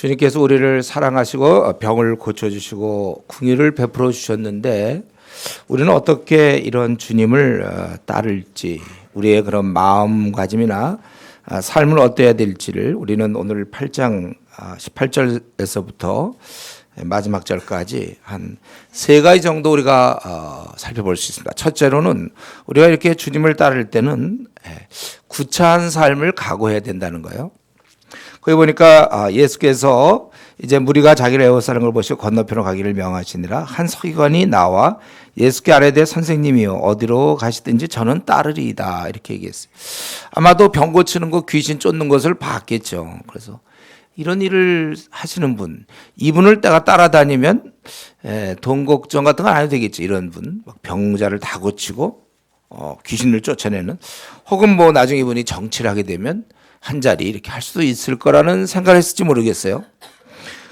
주님께서 우리를 사랑하시고 병을 고쳐주시고 긍휼을 베풀어 주셨는데 우리는 어떻게 이런 주님을 따를지, 우리의 그런 마음가짐이나 삶을 어때야 될지를 우리는 오늘 8장 18절에서부터 마지막 절까지 한 세 가지 정도 우리가 살펴볼 수 있습니다. 첫째로는 우리가 이렇게 주님을 따를 때는 구차한 삶을 각오해야 된다는 거예요. 거기 보니까 예수께서 이제 무리가 자기를 애워싸는 걸 보시고 건너편으로 가기를 명하시니라. 한 서기관이 나와 예수께 아뢰되 선생님이요 어디로 가시든지 저는 따르리이다, 이렇게 얘기했어요. 아마도 병 고치는 거, 귀신 쫓는 것을 봤겠죠. 그래서 이런 일을 하시는 분, 이분을 내가 따라다니면 돈 걱정 같은 건 안 해도 되겠죠. 이런 분, 병자를 다 고치고 귀신을 쫓아내는, 혹은 뭐 나중에 이분이 정치를 하게 되면 한 자리 이렇게 할 수도 있을 거라는 생각을 했을지 모르겠어요.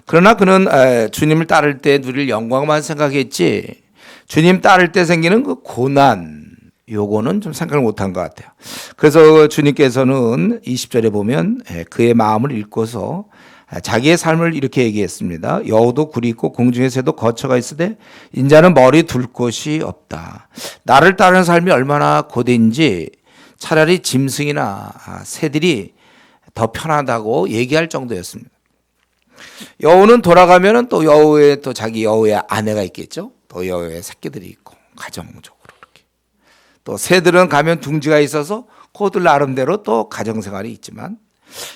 그러나 그는 주님을 따를 때 누릴 영광만 생각했지, 주님 따를 때 생기는 그 고난, 요거는 좀 생각을 못한 것 같아요. 그래서 주님께서는 20절에 보면 그의 마음을 읽고서 자기의 삶을 이렇게 얘기했습니다. 여우도 굴이 있고 공중의 새도 거처가 있으되 인자는 머리 둘 곳이 없다. 나를 따르는 삶이 얼마나 고된지 차라리 짐승이나 새들이 더 편하다고 얘기할 정도였습니다. 여우는 돌아가면은 또 여우의 또 자기 여우의 아내가 있겠죠. 또 여우의 새끼들이 있고 가정적으로 그렇게. 또 새들은 가면 둥지가 있어서 그들 나름대로 또 가정생활이 있지만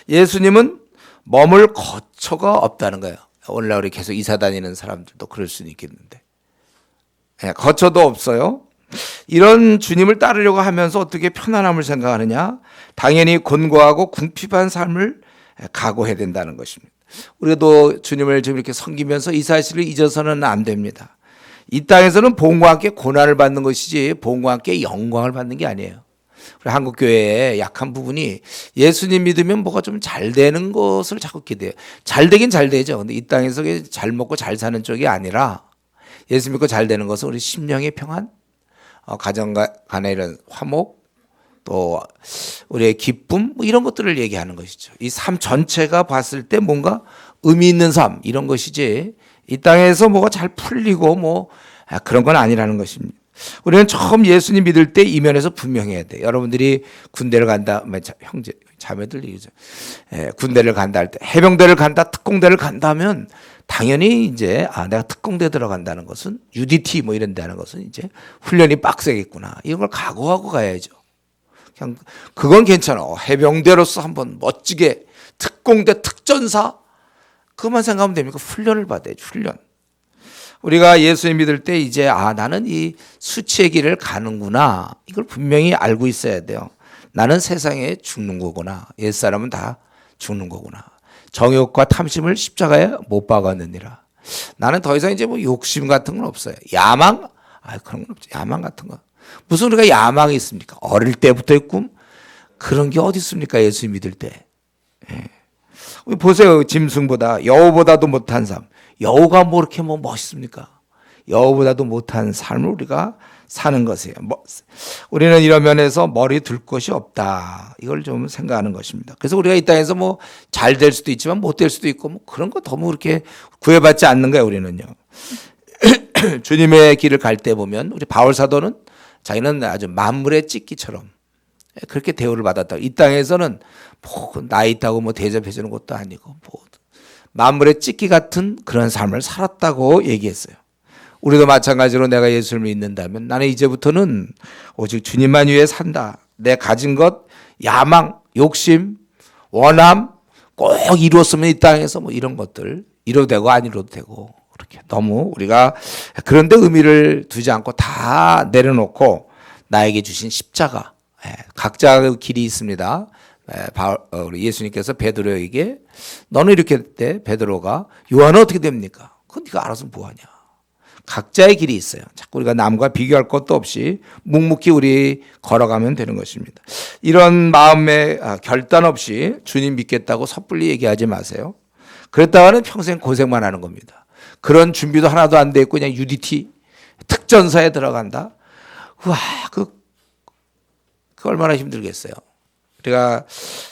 예수님은 머물 거처가 없다는 거예요. 오늘날 우리 계속 이사 다니는 사람들도 그럴 수는 있겠는데 거처도 없어요. 이런 주님을 따르려고 하면서 어떻게 편안함을 생각하느냐? 당연히 곤고하고 궁핍한 삶을 각오해야 된다는 것입니다. 우리도 주님을 좀 이렇게 섬기면서 이 사실을 잊어서는 안 됩니다. 이 땅에서는 복음과 함께 고난을 받는 것이지 복음과 함께 영광을 받는 게 아니에요. 우리 한국 교회의 약한 부분이 예수님 믿으면 뭐가 좀 잘 되는 것을 자꾸 기대해요. 잘 되긴 잘 되죠. 근데 이 땅에서 잘 먹고 잘 사는 쪽이 아니라 예수 믿고 잘 되는 것은 우리 심령의 평안, 가정 간의 이런 화목, 또 우리의 기쁨, 뭐 이런 것들을 얘기하는 것이죠. 이 삶 전체가 봤을 때 뭔가 의미 있는 삶, 이런 것이지 이 땅에서 뭐가 잘 풀리고 뭐 그런 건 아니라는 것입니다. 우리는 처음 예수님 믿을 때 이면에서 분명해야 돼. 여러분들이 군대를 간다, 형제 자매들 얘기죠. 군대를 간다 할 때, 해병대를 간다, 특공대를 간다면 당연히 이제 내가 특공대 들어간다는 것은 UDT 뭐 이런 데 하는 것은 이제 훈련이 빡세겠구나, 이런 걸 각오하고 가야죠. 그냥 그건 괜찮아. 해병대로서 한번 멋지게 특공대 특전사, 그것만 생각하면 됩니까? 훈련을 받아야죠. 훈련. 우리가 예수님 믿을 때 이제 나는 이 수치의 길을 가는구나, 이걸 분명히 알고 있어야 돼요. 나는 세상에 죽는 거구나. 옛사람은 다 죽는 거구나. 정욕과 탐심을 십자가에 못 박았느니라. 나는 더 이상 이제 뭐 욕심 같은 건 없어요. 야망? 그런 건 없죠. 야망 같은 거. 무슨 우리가 야망이 있습니까? 어릴 때부터의 꿈? 그런 게 어디 있습니까? 예수 믿을 때. 보세요. 짐승보다, 여우보다도 못한 삶. 여우가 뭐 이렇게 뭐 멋있습니까? 여우보다도 못한 삶을 우리가 사는 것이에요. 우리는 이런 면에서 머리 둘 곳이 없다, 이걸 좀 생각하는 것입니다. 그래서 우리가 이 땅에서 뭐 잘 될 수도 있지만 못 될 수도 있고 뭐 그런 거 너무 그렇게 구애받지 않는 거예요. 우리는요. 주님의 길을 갈 때 보면 우리 바울 사도는 자기는 아주 만물의 찢기처럼 그렇게 대우를 받았다. 이 땅에서는 뭐 나이 있다고 뭐 대접해 주는 것도 아니고 뭐 만물의 찢기 같은 그런 삶을 살았다고 얘기했어요. 우리도 마찬가지로 내가 예수를 믿는다면 나는 이제부터는 오직 주님만 위해 산다. 내 가진 것, 야망, 욕심, 원함 꼭 이루었으면 이 땅에서 뭐 이런 것들 이뤄도 되고 안 이뤄도 되고, 그렇게 너무 우리가 그런데 의미를 두지 않고 다 내려놓고 나에게 주신 십자가, 각자의 길이 있습니다. 우리 예수님께서 베드로에게 너는 이렇게 했대. 베드로가 요한은 어떻게 됩니까? 그건 네가 알아서 뭐하냐. 각자의 길이 있어요. 자꾸 우리가 남과 비교할 것도 없이 묵묵히 우리 걸어가면 되는 것입니다. 이런 마음의 결단 없이 주님 믿겠다고 섣불리 얘기하지 마세요. 그랬다가는 평생 고생만 하는 겁니다. 그런 준비도 하나도 안 돼 있고 그냥 UDT 특전사에 들어간다. 와, 그 얼마나 힘들겠어요. 우리가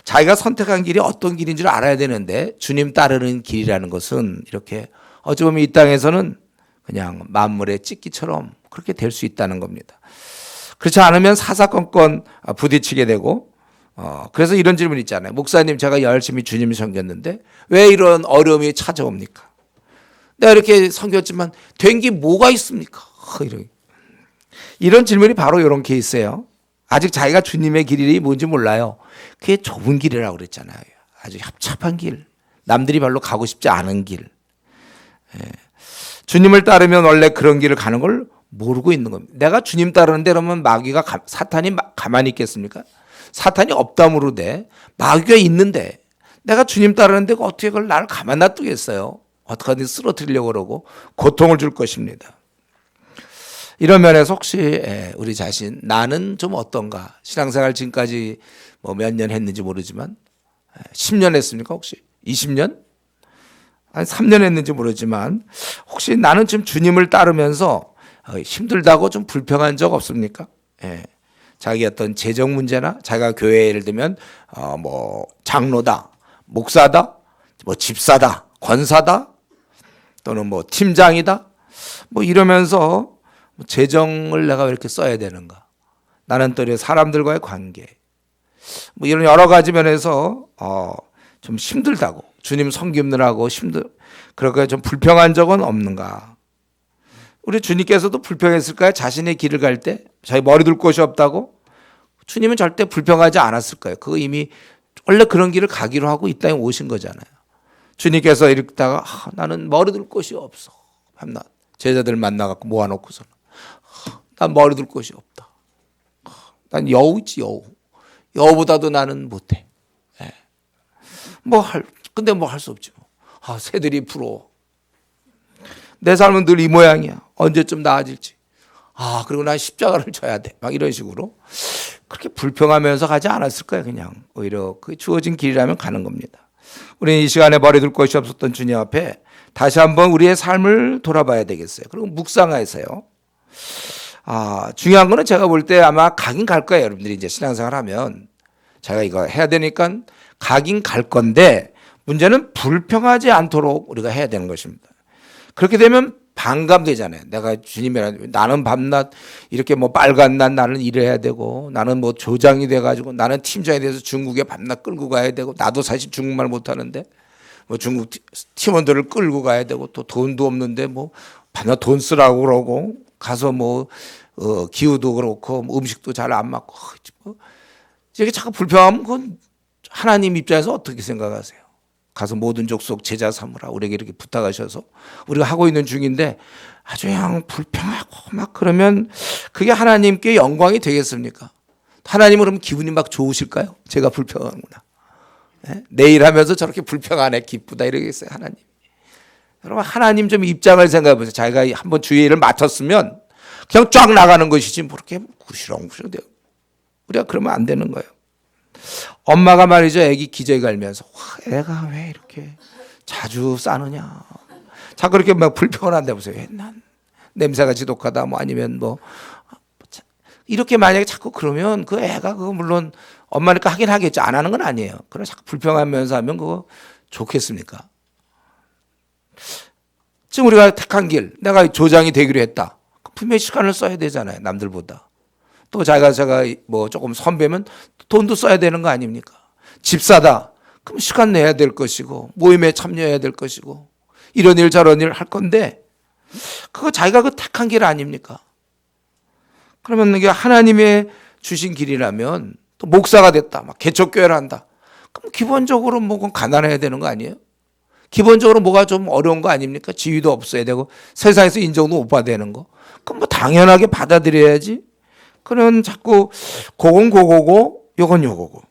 자기가 선택한 길이 어떤 길인 줄 알아야 되는데 주님 따르는 길이라는 것은 이렇게 어찌 보면 이 땅에서는 그냥 만물의 찢기처럼 그렇게 될 수 있다는 겁니다. 그렇지 않으면 사사건건 부딪히게 되고 그래서 이런 질문 있잖아요. 목사님, 제가 열심히 주님 섬겼는데 왜 이런 어려움이 찾아옵니까? 내가 이렇게 섬겼지만 된 게 뭐가 있습니까? 이런 질문이 바로 이런 케이스예요. 아직 자기가 주님의 길이 뭔지 몰라요. 그게 좁은 길이라고 그랬잖아요. 아주 협착한 길, 남들이 별로 가고 싶지 않은 길. 주님을 따르면 원래 그런 길을 가는 걸 모르고 있는 겁니다. 내가 주님 따르는데 그러면 마귀가 사탄이 가만히 있겠습니까? 사탄이 없다므로 돼. 마귀가 있는데 내가 주님 따르는데 어떻게 그걸 나를 가만 놔두겠어요? 어떻게든 쓰러뜨리려고 그러고 고통을 줄 것입니다. 이런 면에서 혹시 우리 자신 나는 좀 어떤가? 신앙생활 지금까지 뭐 몇 년 했는지 모르지만 10년 했습니까 혹시? 20년? 한 3년 했는지 모르지만 혹시 나는 지금 주님을 따르면서 힘들다고 좀 불평한 적 없습니까? 자기 어떤 재정 문제나 자기가 교회 예를 들면 뭐 장로다, 목사다, 뭐 집사다, 권사다, 또는 뭐 팀장이다, 뭐 이러면서 재정을 내가 왜 이렇게 써야 되는가? 나는 또 사람들과의 관계, 뭐 이런 여러 가지 면에서 좀 힘들다고 주님 섬기느라고 그렇게 좀 불평한 적은 없는가? 우리 주님께서도 불평했을까요? 자신의 길을 갈 때 자기 머리 둘 곳이 없다고? 주님은 절대 불평하지 않았을 거예요. 그거 이미 원래 그런 길을 가기로 하고 이 땅에 오신 거잖아요. 주님께서 이렇다가 나는 머리 둘 곳이 없어. 밤낮 제자들 만나갖고 모아놓고서는 난 머리 둘 곳이 없다. 난 여우지 여우. 여우보다도 나는 못해. 근데 뭐 할 수 없지 뭐. 새들이 부러워. 내 삶은 늘 이 모양이야. 언제쯤 나아질지. 그리고 난 십자가를 져야 돼. 막 이런 식으로. 그렇게 불평하면서 가지 않았을까요? 그냥 오히려 그 주어진 길이라면 가는 겁니다. 우리는 이 시간에 머리 둘 곳이 없었던 주님 앞에 다시 한번 우리의 삶을 돌아봐야 되겠어요. 그리고 묵상해서요. 중요한 거는 제가 볼 때 아마 가긴 갈 거예요. 여러분들이 이제 신앙생활 하면 제가 이거 해야 되니까 가긴 갈 건데 문제는 불평하지 않도록 우리가 해야 되는 것입니다. 그렇게 되면 반감되잖아요. 내가 주님이랑 나는 밤낮 이렇게 뭐 빨간 날 나는 일해야 되고 나는 뭐 조장이 돼가지고 나는 팀장이 돼서 중국에 밤낮 끌고 가야 되고 나도 사실 중국말 못하는데 뭐 중국 팀원들을 끌고 가야 되고 또 돈도 없는데 뭐 밤낮 돈 쓰라고 그러고 가서 뭐 기후도 그렇고 뭐 음식도 잘 안 맞고 이렇게 자꾸 불평하면 그건 하나님 입장에서 어떻게 생각하세요? 가서 모든 족속 제자 삼으라 우리에게 이렇게 부탁하셔서 우리가 하고 있는 중인데 아주 그냥 불평하고 막 그러면 그게 하나님께 영광이 되겠습니까? 하나님은 그러면 기분이 막 좋으실까요? 제가 불평하는구나. 내일 하면서 저렇게 불평하네 기쁘다 이러겠어요 하나님. 여러분 하나님 좀 입장을 생각해 보세요. 자기가 한번 주의 일을 맡았으면 그냥 쫙 나가는 것이지 뭐 그렇게 구시렁구시렁 돼요. 우리가 그러면 안 되는 거예요. 엄마가 말이죠. 애기 기저귀 갈면서 애가 왜 이렇게 자주 싸느냐. 자꾸 그렇게 막 불평을 한다 보세요. 난 냄새가 지독하다 뭐 아니면 뭐 이렇게 만약에 자꾸 그러면 그 애가 그거 물론 엄마니까 하긴 하겠죠. 안 하는 건 아니에요. 그러나 자꾸 불평하면서 하면 그거 좋겠습니까? 지금 우리가 택한 길 내가 조장이 되기로 했다. 분명히 시간을 써야 되잖아요. 남들보다. 또 제가 뭐 조금 선배면 돈도 써야 되는 거 아닙니까? 집사다. 그럼 시간 내야 될 것이고 모임에 참여해야 될 것이고 이런 일 저런 일 할 건데 그거 자기가 그 택한 길 아닙니까? 그러면 이게 하나님의 주신 길이라면 또 목사가 됐다. 막 개척교회를 한다. 그럼 기본적으로 뭐 가난해야 되는 거 아니에요? 기본적으로 뭐가 좀 어려운 거 아닙니까? 지위도 없어야 되고 세상에서 인정도 못 받아야 되는 거. 그럼 뭐 당연하게 받아들여야지. 그러면 자꾸 그건 그거고 요건 요거고.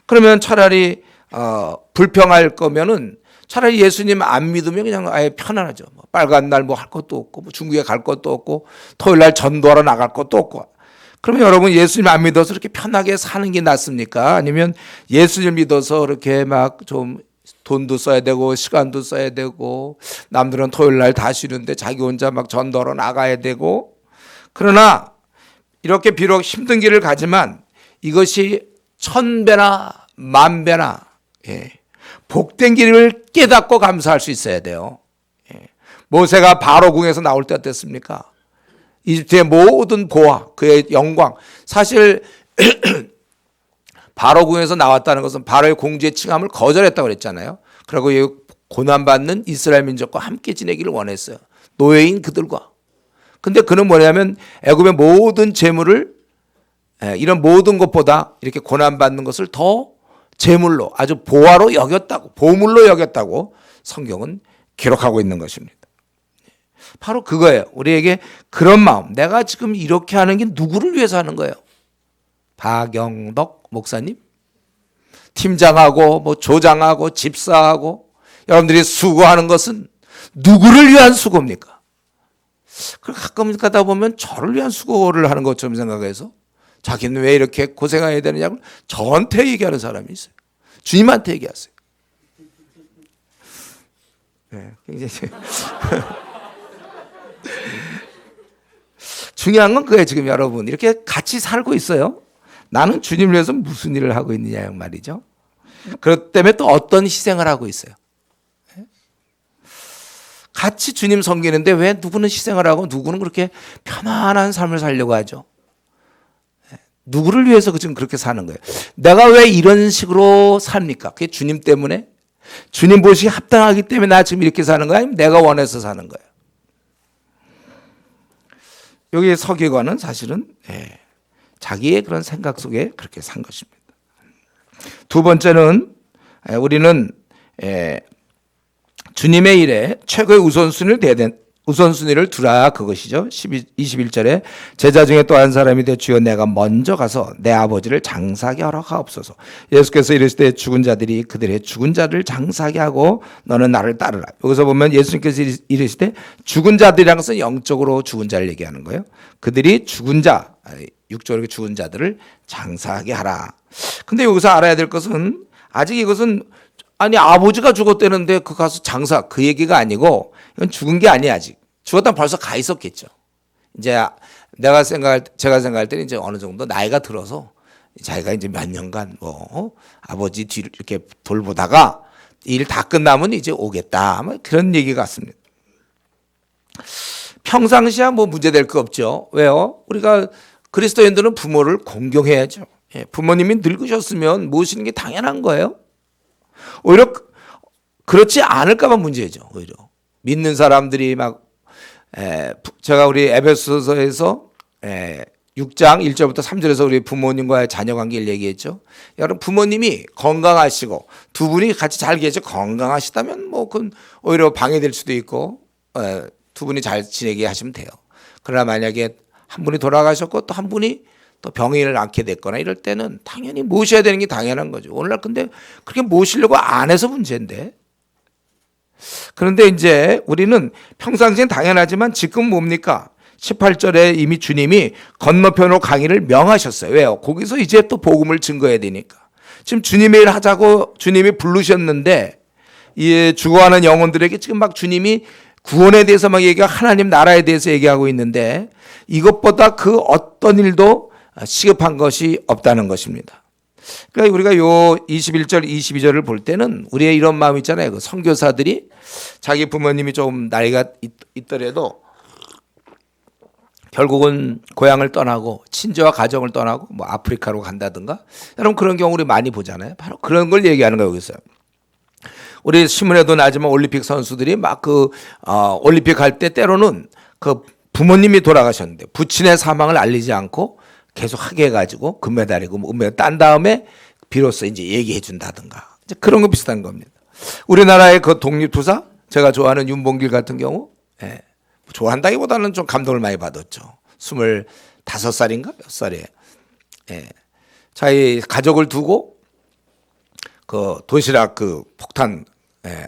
그러면 차라리 불평할 거면은 차라리 예수님 안 믿으면 그냥 아예 편안하죠. 뭐 빨간 날 뭐 할 것도 없고 뭐 중국에 갈 것도 없고 토요일 날 전도하러 나갈 것도 없고. 그러면 여러분 예수님 안 믿어서 이렇게 편하게 사는 게 낫습니까? 아니면 예수님 믿어서 이렇게 막 좀 돈도 써야 되고 시간도 써야 되고 남들은 토요일 날 다 쉬는데 자기 혼자 막 전도하러 나가야 되고 그러나 이렇게 비록 힘든 길을 가지만 이것이 1000배나 10,000배나 복된 길을 깨닫고 감사할 수 있어야 돼요. 모세가 바로궁에서 나올 때 어땠습니까? 이집트의 모든 보화, 그의 영광. 사실 바로궁에서 나왔다는 것은 바로의 공주의 칭함을 거절했다고 그랬잖아요. 그리고 고난받는 이스라엘 민족과 함께 지내기를 원했어요. 노예인 그들과. 근데 그는 뭐냐면 애굽의 모든 재물을 이런 모든 것보다 이렇게 고난받는 것을 더 재물로 아주 보화로 여겼다고, 보물로 여겼다고 성경은 기록하고 있는 것입니다. 바로 그거예요. 우리에게 그런 마음, 내가 지금 이렇게 하는 게 누구를 위해서 하는 거예요? 박영덕 목사님? 팀장하고 뭐 조장하고 집사하고 여러분들이 수고하는 것은 누구를 위한 수고입니까? 가끔 가다 보면 저를 위한 수고를 하는 것처럼 생각해서 자기는 왜 이렇게 고생해야 되느냐고 저한테 얘기하는 사람이 있어요. 주님한테 얘기하세요. 네, 굉장히 중요한 건 그거예요. 지금 여러분 이렇게 같이 살고 있어요. 나는 주님을 위해서 무슨 일을 하고 있느냐 말이죠. 그렇기 때문에 또 어떤 희생을 하고 있어요. 같이 주님 섬기는데 왜 누구는 희생을 하고 누구는 그렇게 편안한 삶을 살려고 하죠. 누구를 위해서 지금 그렇게 사는 거예요. 내가 왜 이런 식으로 삽니까? 그게 주님 때문에? 주님 보시기에 합당하기 때문에 나 지금 이렇게 사는 거야? 아니면 내가 원해서 사는 거예요? 여기 서기관은 사실은 자기의 그런 생각 속에 그렇게 산 것입니다. 두 번째는 우리는 주님의 일에 최고의 우선순위를 두라 그것이죠. 21절에 제자 중에 또 한 사람이 되 주여 내가 먼저 가서 내 아버지를 장사하게 허락하옵소서. 예수께서 이르시되 죽은 자들이 그들의 죽은 자를 장사하게 하고 너는 나를 따르라. 여기서 보면 예수님께서 이르시되 죽은 자들이라는 것은 영적으로 죽은 자를 얘기하는 거예요. 그들이 죽은 자, 육적으로 죽은 자들을 장사하게 하라. 근데 여기서 알아야 될 것은 아직 이것은 아니 아버지가 죽었다는데 그 가서 장사 그 얘기가 아니고 이건 죽은 게 아니야. 아직 죽었다면 벌써 가 있었겠죠. 이제 제가 생각할 때는 이제 어느 정도 나이가 들어서 자기가 이제 몇 년간 아버지 뒤를 이렇게 돌보다가 일 다 끝나면 이제 오겠다. 그런 얘기 같습니다. 평상시야 뭐 문제될 거 없죠. 왜요? 우리가 그리스도인들은 부모를 공경해야죠. 부모님이 늙으셨으면 모시는 게 당연한 거예요. 오히려 그렇지 않을까 봐 문제죠. 오히려 믿는 사람들이 막 제가 우리 에베소서에서 6장 1절부터 3절에서 우리 부모님과의 자녀 관계를 얘기했죠. 여러분 부모님이 건강하시고 두 분이 같이 잘 계셔 건강하시다면 뭐 그건 오히려 방해될 수도 있고 두 분이 잘 지내게 하시면 돼요. 그러나 만약에 한 분이 돌아가셨고 또 한 분이 또 병을 앓게 됐거나 이럴 때는 당연히 모셔야 되는 게 당연한 거죠. 오늘날 근데 그렇게 모시려고 안 해서 문제인데. 그런데 이제 우리는 평상시엔 당연하지만 지금 뭡니까? 18절에 이미 주님이 건너편으로 강의를 명하셨어요. 왜요? 거기서 이제 또 복음을 증거해야 되니까. 지금 주님의 일 하자고 주님이 부르셨는데 이 죽어가는 영혼들에게 지금 막 주님이 구원에 대해서 막 얘기하고 하나님 나라에 대해서 얘기하고 있는데 이것보다 그 어떤 일도 시급한 것이 없다는 것입니다. 그러니까 우리가 요 21절, 22절을 볼 때는 우리의 이런 마음 있잖아요. 그 선교사들이 자기 부모님이 좀 나이가 있더라도 결국은 고향을 떠나고 친지와 가정을 떠나고 뭐 아프리카로 간다든가 여러분 그런 경우 우리 많이 보잖아요. 바로 그런 걸 얘기하는 거예요. 여기서. 우리 신문에도 나지만 올림픽 선수들이 막 올림픽 할 때 때로는 그 부모님이 돌아가셨는데 부친의 사망을 알리지 않고 계속 하게 해가지고 금메달이고 뭐 은메달 딴 다음에 비로소 이제 얘기해 준다든가 이제 그런 거 비슷한 겁니다. 우리나라의 그 독립투사 제가 좋아하는 윤봉길 같은 경우 좋아한다기보다는 좀 감동을 많이 받았죠. 25살인가 몇 살이에요. 자기 가족을 두고 그 도시락 그 폭탄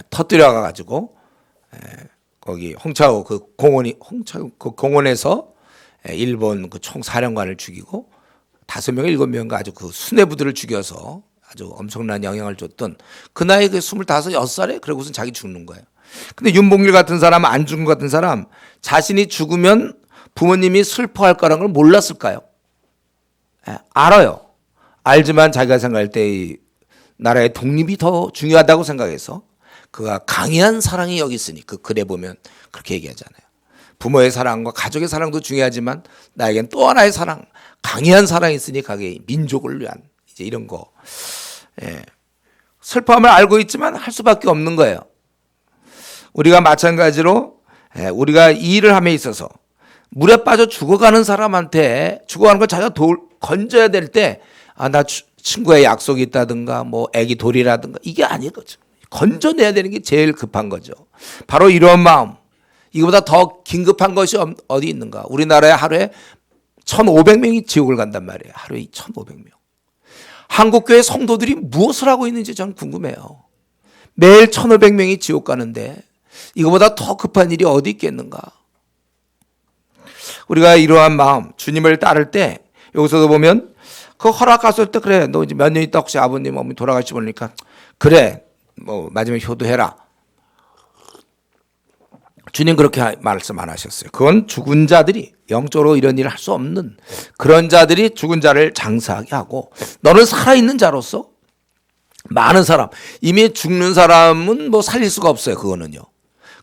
터뜨려 가지고 거기 홍차오 그 공원에서 일본 그 총사령관을 죽이고 5명, 7명가 아주 그 수뇌부들을 죽여서 아주 엄청난 영향을 줬던 그 나이 그 25, 6살에 그러고선 자기 죽는 거예요. 근데 윤봉길 같은 사람, 안중근 같은 사람 자신이 죽으면 부모님이 슬퍼할 거라는 걸 몰랐을까요? 알아요. 알지만 자기가 생각할 때 이 나라의 독립이 더 중요하다고 생각해서 그가 강인한 사랑이 여기 있으니 그 글에 보면 그렇게 얘기하잖아요. 부모의 사랑과 가족의 사랑도 중요하지만 나에겐 또 하나의 사랑, 강인한 사랑이 있으니 가게 민족을 위한 이제 이런 거. 예. 슬퍼함을 알고 있지만 할 수밖에 없는 거예요. 우리가 마찬가지로 우리가 이 일을 함에 있어서 물에 빠져 죽어가는 사람한테 죽어가는 걸 자기가 건져야 될 때 나 친구의 약속이 있다든가 뭐 애기 돌이라든가 이게 아니거죠. 건져내야 되는 게 제일 급한 거죠. 바로 이런 마음. 이거보다 더 긴급한 것이 어디 있는가. 우리나라에 하루에 1,500명이 지옥을 간단 말이에요. 하루에 1,500명. 한국교회 성도들이 무엇을 하고 있는지 저는 궁금해요. 매일 1,500명이 지옥 가는데 이거보다 더 급한 일이 어디 있겠는가. 우리가 이러한 마음, 주님을 따를 때 여기서도 보면 그 허락 갔을 때 그래 너 이제 몇 년 있다 혹시 아버님 어머니 돌아가시고 그러니까 그래 뭐 마지막에 효도해라. 주님 그렇게 말씀 안 하셨어요. 그건 죽은 자들이 영적으로 이런 일을 할 수 없는 그런 자들이 죽은 자를 장사하게 하고 너는 살아있는 자로서 많은 사람 이미 죽는 사람은 뭐 살릴 수가 없어요. 그거는요.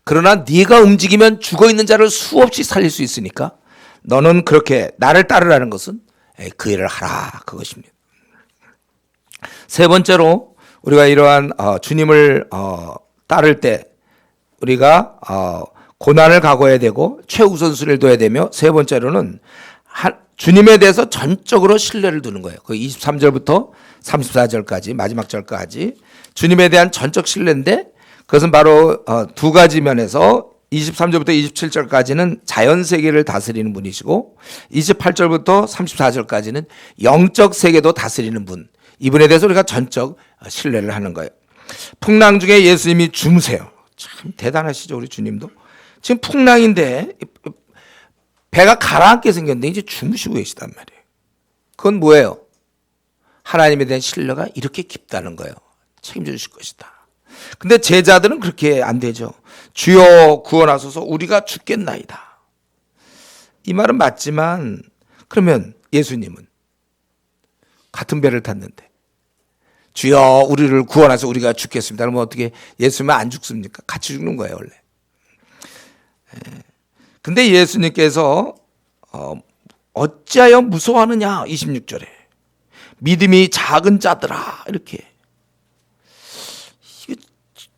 그러나 네가 움직이면 죽어있는 자를 수없이 살릴 수 있으니까 너는 그렇게 나를 따르라는 것은 그 일을 하라 그것입니다. 세 번째로 우리가 이러한 주님을 따를 때 우리가 고난을 각오해야 되고 최우선순위를 둬야 되며 세 번째로는 주님에 대해서 전적으로 신뢰를 두는 거예요. 그 23절부터 34절까지 마지막 절까지 주님에 대한 전적 신뢰인데 그것은 바로 두 가지 면에서 23절부터 27절까지는 자연 세계를 다스리는 분이시고 28절부터 34절까지는 영적 세계도 다스리는 분. 이분에 대해서 우리가 전적 신뢰를 하는 거예요. 풍랑 중에 예수님이 주무세요. 참 대단하시죠, 우리 주님도. 지금 풍랑인데 배가 가라앉게 생겼는데 이제 주무시고 계시단 말이에요. 그건 뭐예요? 하나님에 대한 신뢰가 이렇게 깊다는 거예요. 책임져 주실 것이다. 근데 제자들은 그렇게 안 되죠. 주여 구원하소서 우리가 죽겠나이다. 이 말은 맞지만 그러면 예수님은 같은 배를 탔는데 주여 우리를 구원하소서 우리가 죽겠습니다. 그러면 어떻게 예수님은 안 죽습니까? 같이 죽는 거예요 원래. 근데 예수님께서 어찌하여 무서워하느냐 26절에 믿음이 작은 자들아 이렇게. 이게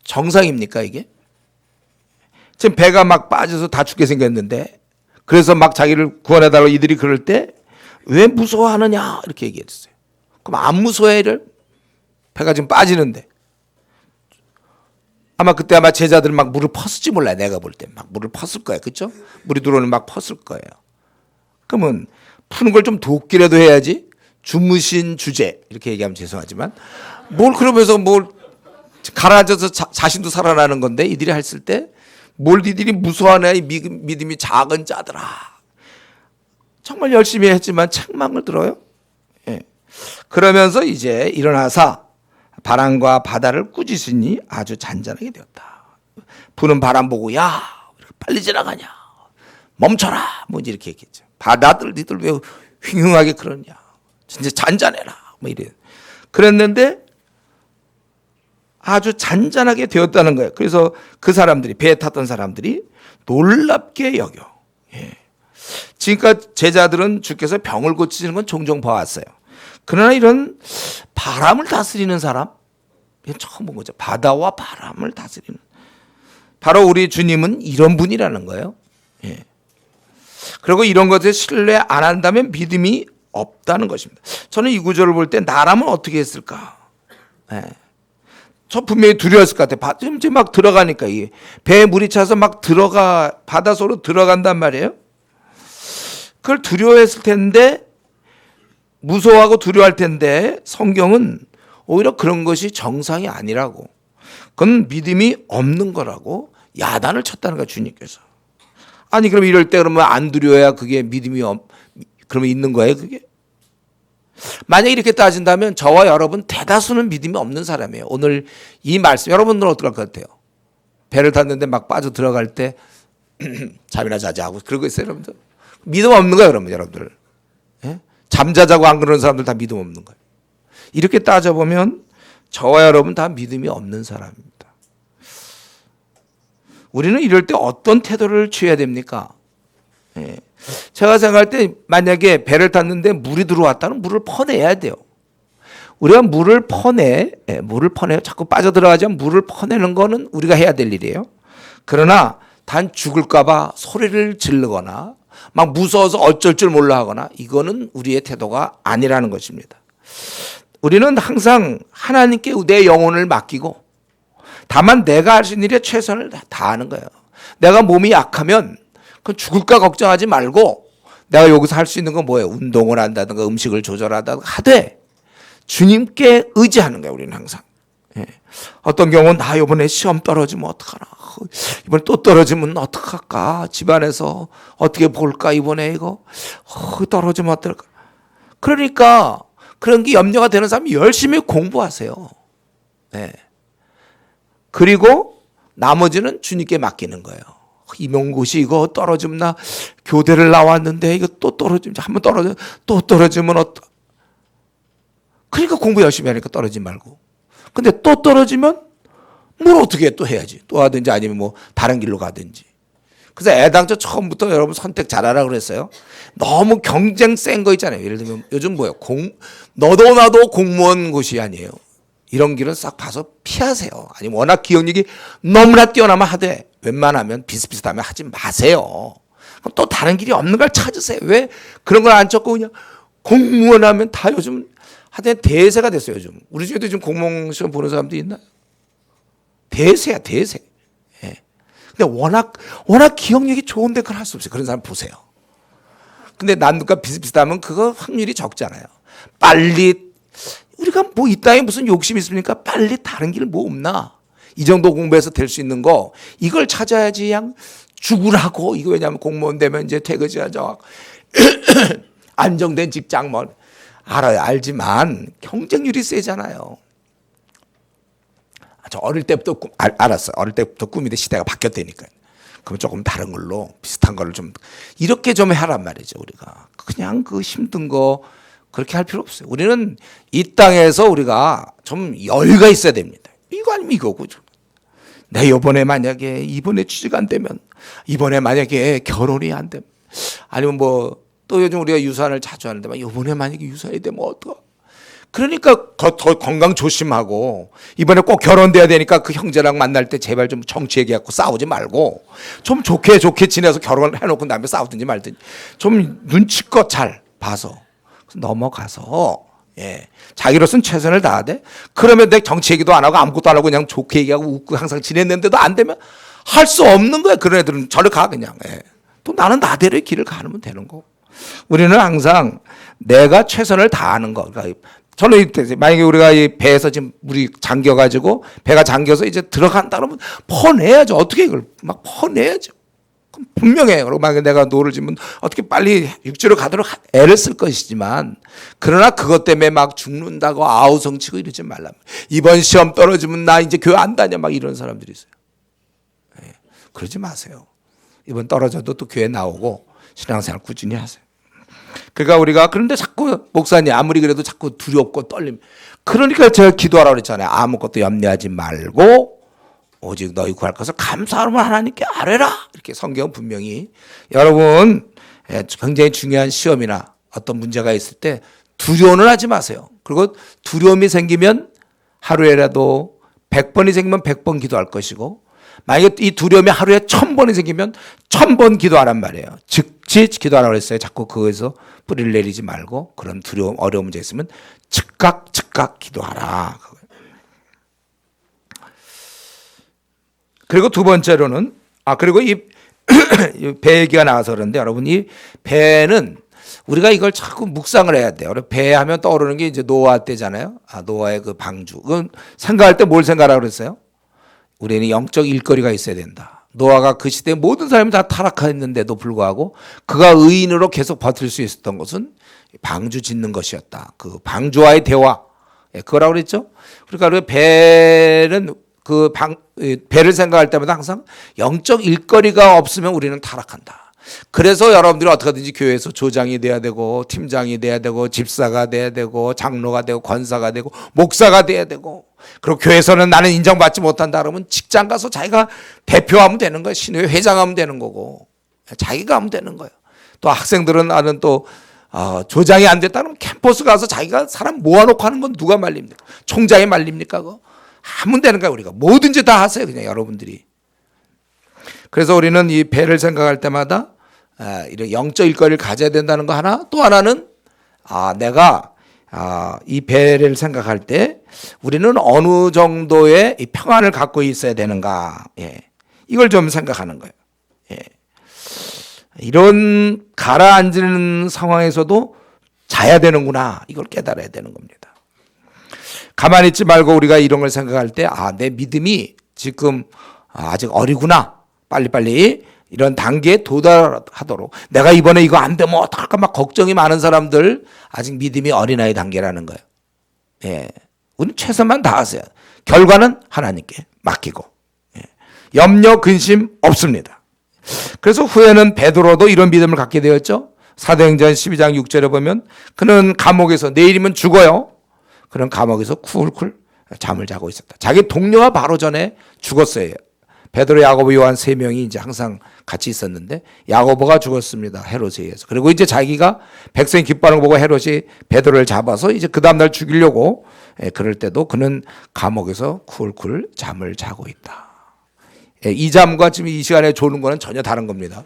정상입니까 이게? 지금 배가 막 빠져서 다 죽게 생겼는데 그래서 막 자기를 구원해달라고 이들이 그럴 때 왜 무서워하느냐 이렇게 얘기했어요. 그럼 안 무서워해 이를? 배가 지금 빠지는데 아마 그때 아마 제자들은 막 물을 퍼을지 몰라요. 내가 볼 때 막 물을 퍼을 거예요. 그렇죠? 물이 들어오는 막 퍼을 거예요. 그러면 푸는 걸 좀 돕기라도 해야지. 주무신 주제 이렇게 얘기하면 죄송하지만 뭘 그러면서 뭘 가라앉아서 자신도 살아나는 건데 이들이 했을 때 뭘 이들이 무서워하냐 이 믿음이 작은 자들아. 정말 열심히 했지만 책망을 들어요. 예. 그러면서 이제 일어나서 바람과 바다를 꾸짖으니 아주 잔잔하게 되었다. 부는 바람 보고 야 빨리 지나가냐 멈춰라 뭐 이제 이렇게 얘기했죠. 바다들 니들 왜 휘황하게 그러냐 진짜 잔잔해라 뭐 이래. 그랬는데 아주 잔잔하게 되었다는 거예요. 그래서 그 사람들이 배에 탔던 사람들이 놀랍게 여겨. 예. 지금까지 제자들은 주께서 병을 고치시는 건 종종 봐왔어요. 그러나 이런 바람을 다스리는 사람 처음 본 거죠. 바다와 바람을 다스리는. 바로 우리 주님은 이런 분이라는 거예요. 예. 그리고 이런 것에 신뢰 안 한다면 믿음이 없다는 것입니다. 저는 이 구절을 볼 때 나라면 어떻게 했을까? 예. 저 분명히 두려웠을 것 같아요. 지금 막 들어가니까 이게 배에 물이 차서 막 바다 속으로 들어간단 말이에요. 그걸 두려워했을 텐데 무서워하고 두려워할 텐데 성경은 오히려 그런 것이 정상이 아니라고. 그건 믿음이 없는 거라고 야단을 쳤다는 거야 주님께서. 아니 그럼 이럴 때 그러면 안 두려워야 그게 믿음이 그러면 있는 거예요 그게? 만약에 이렇게 따진다면 저와 여러분 대다수는 믿음이 없는 사람이에요. 오늘 이 말씀 여러분들은 어떨 것 같아요? 배를 탔는데 막 빠져 들어갈 때 잠이나 자자 하고 그러고 있어요 여러분들? 믿음 없는 거예요 그러면 여러분들. 예? 잠자자고 안 그러는 사람들 다 믿음 없는 거예요. 이렇게 따져보면 저와 여러분 다 믿음이 없는 사람입니다. 우리는 이럴 때 어떤 태도를 취해야 됩니까? 예. 제가 생각할 때 만약에 배를 탔는데 물이 들어왔다면 물을 퍼내야 돼요. 우리가 물을 자꾸 빠져들어가지만 물을 퍼내는 거는 우리가 해야 될 일이에요. 그러나 단 죽을까봐 소리를 지르거나 막 무서워서 어쩔 줄 몰라 하거나 이거는 우리의 태도가 아니라는 것입니다. 우리는 항상 하나님께 내 영혼을 맡기고 다만 내가 할 수 있는 일에 최선을 다하는 거예요. 내가 몸이 약하면 그 죽을까 걱정하지 말고 내가 여기서 할 수 있는 건 뭐예요? 운동을 한다든가 음식을 조절하다든가 하되 주님께 의지하는 거예요. 우리는 항상. 예. 어떤 경우는 나 이번에 시험 떨어지면 어떡하나, 이번에 또 떨어지면 어떡할까, 집안에서 어떻게 볼까, 이번에 이거 떨어지면 어떨까. 그러니까 그런 게 염려가 되는 사람이 열심히 공부하세요. 예. 그리고 나머지는 주님께 맡기는 거예요. 임용고시 이거 떨어지면 나 교대를 나왔는데 이거 또 떨어지면 한번 또 떨어지면 그러니까 공부 열심히 하니까 떨어지지 말고. 근데 또 떨어지면 뭘 어떻게 또 해야지. 또 하든지 아니면 뭐 다른 길로 가든지. 그래서 애당초 처음부터 여러분 선택 잘하라 그랬어요. 너무 경쟁 센 거 있잖아요. 예를 들면 요즘 뭐예요? 너도 나도 공무원고시 아니에요. 이런 길은 싹 봐서 피하세요. 아니면 워낙 기억력이 너무나 뛰어나면 하되 웬만하면 비슷비슷하면 하지 마세요. 그럼 또 다른 길이 없는 걸 찾으세요. 왜 그런 걸 안 찾고 그냥 공무원 하면 다 요즘 하여튼 대세가 됐어요. 요즘 우리 중에도 지금 공무원 시험 보는 사람도 있나요? 대세야 대세. 예. 근데 워낙 기억력이 좋은데 그걸 할 수 없어요. 그런 사람 보세요. 근데 남들과 비슷비슷하면 그거 확률이 적잖아요. 빨리 우리가 뭐 이 땅에 무슨 욕심이 있습니까? 빨리 다른 길 뭐 없나? 이 정도 공부해서 될 수 있는 거 이걸 찾아야지. 그냥 죽으라고. 이거 왜냐하면 공무원 되면 이제 퇴직하자 안정된 직장 뭐 알아요. 알지만 경쟁률이 세잖아요. 저 어릴 때부터 알았어요. 어릴 때부터 꿈인데 시대가 바뀌었다니까요. 그럼 조금 다른 걸로 비슷한 거를 좀 이렇게 좀 하란 말이죠. 우리가 그냥 그 힘든 거 그렇게 할 필요 없어요. 우리는 이 땅에서 우리가 좀 여유가 있어야 됩니다. 이거 아니면 이거고. 내 이번에 취직 안 되면, 이번에 만약에 결혼이 안 되면, 아니면 뭐 또 요즘 우리가 유산을 자주 하는데 막 이번에 만약에 유산이 되면 어떡하? 그러니까 더 건강 조심하고 이번에 꼭 결혼돼야 되니까 그 형제랑 만날 때 제발 좀 정치 얘기하고 싸우지 말고 좀 좋게 지내서 결혼을 해놓고 나면 싸우든지 말든지 좀 눈치껏 잘 봐서 넘어가서 예. 자기로서는 최선을 다하되 그러면 내 정치 얘기도 안 하고 아무것도 안 하고 그냥 좋게 얘기하고 웃고 항상 지냈는데도 안 되면 할 수 없는 거야. 그런 애들은 저리 가 그냥. 예. 또 나는 나대로의 길을 가면 되는 거고. 우리는 항상 내가 최선을 다하는 거. 그러니까 저는 만약에 우리가 이 배에서 지금 물이 잠겨가지고 배가 잠겨서 이제 들어간다 그러면 퍼내야죠. 어떻게 이걸 막 퍼내야죠. 그럼 분명해요. 그리고 만약에 내가 노를 지면 어떻게 빨리 육지로 가도록 애를 쓸 것이지만 그러나 그것 때문에 막 죽는다고 아우성치고 이러지 말라. 이번 시험 떨어지면 나 이제 교회 안 다녀 막 이런 사람들이 있어요. 네. 그러지 마세요. 이번 떨어져도 또 교회 나오고 신앙생활 꾸준히 하세요. 그러니까 우리가 그런데 자꾸 목사님 아무리 그래도 자꾸 두렵고 떨림. 그러니까 제가 기도하라고 그랬잖아요. 아무것도 염려하지 말고 오직 너희 구할 것을 감사함으로 하나님께 아뢰라. 이렇게 성경은 분명히. 여러분 굉장히 중요한 시험이나 어떤 문제가 있을 때 두려워는 하지 마세요. 그리고 두려움이 생기면 하루에라도 100번이 생기면 100번 기도할 것이고 만약에 이 두려움이 하루에 1000번이 생기면 1000번 기도하란 말이에요. 즉시 기도하라고 했어요. 자꾸 그거에서 뿌리를 내리지 말고 그런 두려움, 어려운 문제 있으면 즉각 기도하라. 그리고 두 번째로는 그리고 이 배 얘기가 나와서 그런데 여러분 이 배는 우리가 이걸 자꾸 묵상을 해야 돼요. 배 하면 떠오르는 게 이제 노아 때잖아요. 노아의 그 방주. 그건 생각할 때 뭘 생각하라고 그랬어요? 우리는 영적 일거리가 있어야 된다. 노아가 그 시대에 모든 사람이 다 타락했는데도 불구하고 그가 의인으로 계속 버틸 수 있었던 것은 방주 짓는 것이었다. 그 방주와의 대화. 그거라고 그랬죠. 그러니까 배는 배를 생각할 때마다 항상 영적 일거리가 없으면 우리는 타락한다. 그래서 여러분들이 어떻게든지 교회에서 조장이 돼야 되고 팀장이 돼야 되고 집사가 돼야 되고 장로가 되고 권사가 되고 목사가 돼야 되고, 그리고 교회에서는 나는 인정받지 못한다 그러면 직장 가서 자기가 대표하면 되는 거예요. 신회 회장하면 되는 거고 자기가 하면 되는 거예요. 또 학생들은 나는 또 조장이 안 됐다 그러면 캠퍼스 가서 자기가 사람 모아놓고 하는 건 누가 말립니까? 총장이 말립니까? 그거 하면 되는 거예요. 우리가 뭐든지 다 하세요. 그냥 여러분들이. 그래서 우리는 이 배를 생각할 때마다 이런 영적 일거리를 가져야 된다는 거 하나, 또 하나는 내가 이 배를 생각할 때 우리는 어느 정도의 이 평안을 갖고 있어야 되는가, 이걸 좀 생각하는 거예요. 이런 가라앉는 상황에서도 자야 되는구나, 이걸 깨달아야 되는 겁니다. 가만히 있지 말고 우리가 이런 걸 생각할 때 내 믿음이 지금 아직 어리구나, 빨리빨리 이런 단계에 도달하도록. 내가 이번에 이거 안 되면 어떡할까 막 걱정이 많은 사람들, 아직 믿음이 어린아이 단계라는 거예요. 우리는 최선만 다하세요. 결과는 하나님께 맡기고, 염려 근심 없습니다. 그래서 후에는 베드로도 이런 믿음을 갖게 되었죠. 사도행전 12장 6절에 보면 그는 감옥에서, 내일이면 죽어요, 그는 감옥에서 쿨쿨 잠을 자고 있었다. 자기 동료와 바로 전에 죽었어요. 베드로, 야고보, 요한 세 명이 이제 항상 같이 있었는데 야고보가 죽었습니다. 헤롯에 의해서. 그리고 이제 자기가 백성이 기뻐하는 거 보고 헤롯이 베드로를 잡아서 이제 그 다음날 죽이려고, 그럴 때도 그는 감옥에서 쿨쿨 잠을 자고 있다. 이 잠과 지금 이 시간에 조는 거는 전혀 다른 겁니다.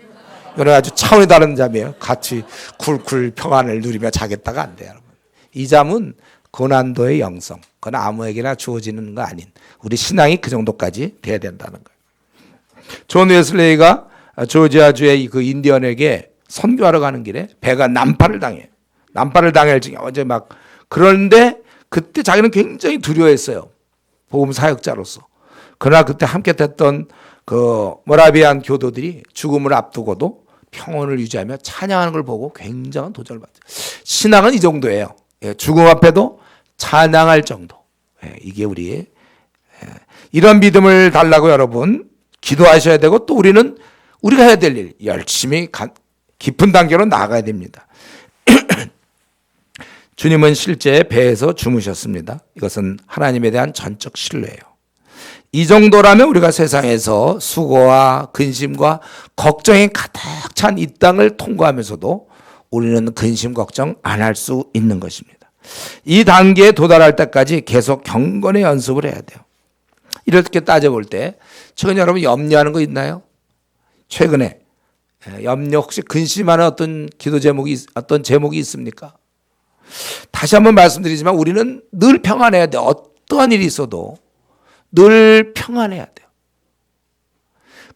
이건 아주 차원이 다른 잠이에요. 같이 쿨쿨 평안을 누리며 자겠다가 안 돼요, 여러분. 이 잠은 고난도의 영성, 그건 아무에게나 주어지는 거 아닌, 우리 신앙이 그 정도까지 돼야 된다는 거예요. 존 웨슬레이가 조지아주의 그 인디언에게 선교하러 가는 길에 배가 난파를 당해요. 난파를 당할 중에 어제 막, 그런데 그때 자기는 굉장히 두려워했어요, 복음 사역자로서. 그러나 그때 함께 됐던 그 모라비안 교도들이 죽음을 앞두고도 평온을 유지하며 찬양하는 걸 보고 굉장한 도전을 받죠. 신앙은 이 정도예요. 죽음 앞에도 찬양할 정도. 이게 우리의, 이런 믿음을 달라고 여러분 기도하셔야 되고, 또 우리는 우리가 해야 될 일 열심히 깊은 단계로 나아가야 됩니다. 주님은 실제 배에서 주무셨습니다. 이것은 하나님에 대한 전적 신뢰예요. 이 정도라면 우리가 세상에서 수고와 근심과 걱정이 가득 찬 이 땅을 통과하면서도 우리는 근심 걱정 안 할 수 있는 것입니다. 이 단계에 도달할 때까지 계속 경건의 연습을 해야 돼요. 이렇게 따져볼 때 최근에 여러분 염려하는 거 있나요? 최근에 염려, 혹시 근심하는 어떤 기도 제목이, 어떤 제목이 있습니까? 다시 한번 말씀드리지만 우리는 늘 평안해야 돼요. 어떠한 일이 있어도 늘 평안해야 돼요.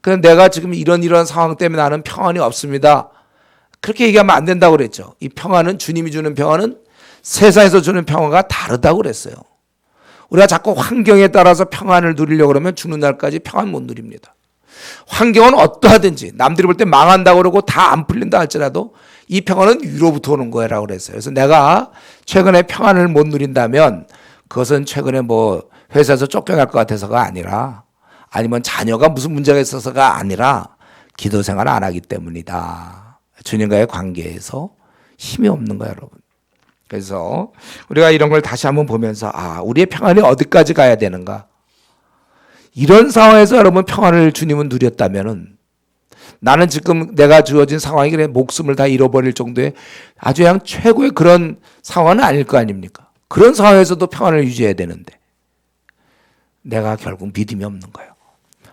그럼 내가 지금 이런 상황 때문에 나는 평안이 없습니다, 그렇게 얘기하면 안 된다고 그랬죠. 이 평안은, 주님이 주는 평안은 세상에서 주는 평안과 다르다고 그랬어요. 우리가 자꾸 환경에 따라서 평안을 누리려고 그러면 죽는 날까지 평안 못 누립니다. 환경은 어떠하든지 남들이 볼 때 망한다고 그러고 다 안 풀린다 할지라도 이 평안은 위로부터 오는 거라고 그랬어요. 그래서 내가 최근에 평안을 못 누린다면 그것은 최근에 뭐 회사에서 쫓겨날 것 같아서가 아니라, 아니면 자녀가 무슨 문제가 있어서가 아니라 기도 생활을 안 하기 때문이다. 주님과의 관계에서 힘이 없는 거예요, 여러분. 그래서 우리가 이런 걸 다시 한번 보면서 우리의 평안이 어디까지 가야 되는가. 이런 상황에서 여러분 평안을 주님은 누렸다면은, 나는 지금 내가 주어진 상황이 그래 목숨을 다 잃어버릴 정도의 아주 그냥 최고의 그런 상황은 아닐 거 아닙니까? 그런 상황에서도 평안을 유지해야 되는데 내가 결국 믿음이 없는 거예요.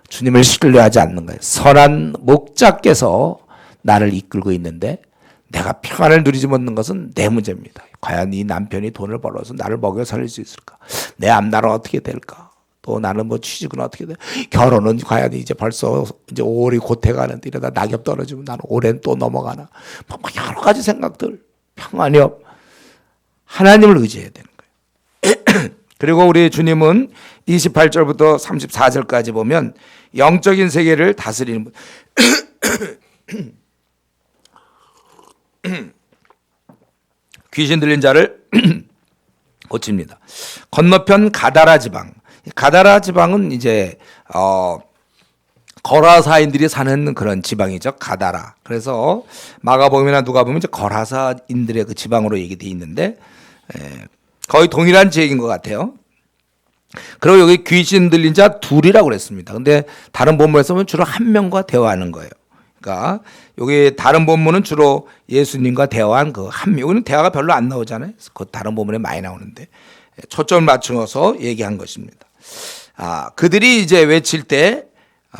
주님을 신뢰하지 않는 거예요. 선한 목자께서 나를 이끌고 있는데 내가 평안을 누리지 못하는 것은 내 문제입니다. 과연 이 남편이 돈을 벌어서 나를 먹여 살릴 수 있을까? 내 앞날은 어떻게 될까? 또 나는 뭐 취직은 어떻게 돼? 결혼은 과연 이제 벌써 이제 5월이 곧 돼가는데 이러다 낙엽 떨어지면 나는 올해는 또 넘어가나? 뭐 여러 가지 생각들, 평안이 없. 하나님을 의지해야 되는 거예요. 그리고 우리 주님은 28절부터 34절까지 보면 영적인 세계를 다스리는 분. 귀신 들린 자를 고칩니다. 건너편 가다라 지방. 가다라 지방은 이제 거라사인들이 사는 그런 지방이죠. 가다라. 그래서 마가복음이나 누가복음은 이제 거라사인들의 그 지방으로 얘기돼 있는데 거의 동일한 지역인 것 같아요. 그리고 여기 귀신 들린 자 둘이라고 그랬습니다. 근데 다른 본문에서 보면 주로 한 명과 대화하는 거예요. 그러니까 여기 다른 본문은 주로 예수님과 대화한 그 한 명. 여기는 대화가 별로 안 나오잖아요. 그 다른 본문에 많이 나오는데 초점을 맞춰서 얘기한 것입니다. 그들이 이제 외칠 때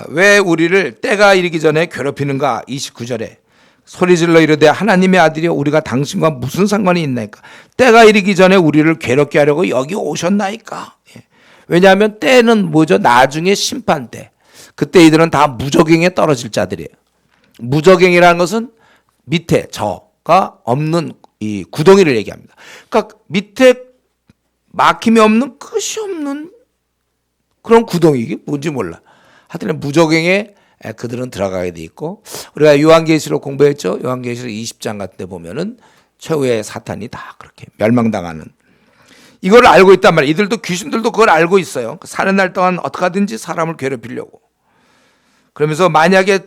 왜 우리를 때가 이르기 전에 괴롭히는가? 29절에 소리질러 이르되 하나님의 아들이 우리가 당신과 무슨 상관이 있나이까? 때가 이르기 전에 우리를 괴롭게 하려고 여기 오셨나이까? 왜냐하면 때는 뭐죠? 나중에 심판 때. 그때 이들은 다 무적행에 떨어질 자들이에요. 무적행이라는 것은 밑에 저가 없는 이 구덩이를 얘기합니다. 그러니까 밑에 막힘이 없는 끝이 없는 그런 구덩이, 이게 뭔지 몰라. 하여튼 무적행에 그들은 들어가게 돼 있고, 우리가 요한계시록 공부했죠. 요한계시록 20장 같은 데 보면은 최후의 사탄이 다 그렇게 멸망당하는, 이걸 알고 있단 말이에요. 이들도, 귀신들도 그걸 알고 있어요. 사는 날 동안 어떻게 하든지 사람을 괴롭히려고. 그러면서 만약에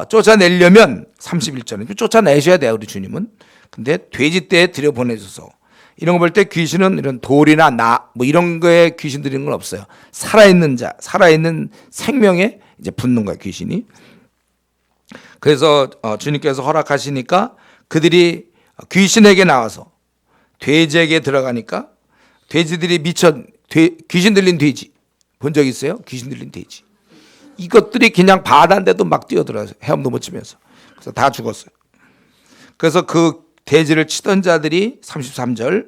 쫓아내려면 31절은 쫓아내셔야 돼요, 우리 주님은. 근데 돼지떼에 들여보내줘서, 이런 거 볼 때 귀신은 이런 돌이나 뭐 이런 거에 귀신 들이는 건 없어요. 살아있는 자, 살아있는 생명에 이제 붙는 거예요, 귀신이. 그래서 주님께서 허락하시니까 그들이 귀신에게 나와서 돼지에게 들어가니까 돼지들이 귀신 들린 돼지 본 적 있어요? 귀신 들린 돼지. 이것들이 그냥 바다인데도 막 뛰어들어요. 헤엄도 못 치면서. 그래서 다 죽었어요. 그래서 그 돼지를 치던 자들이 33절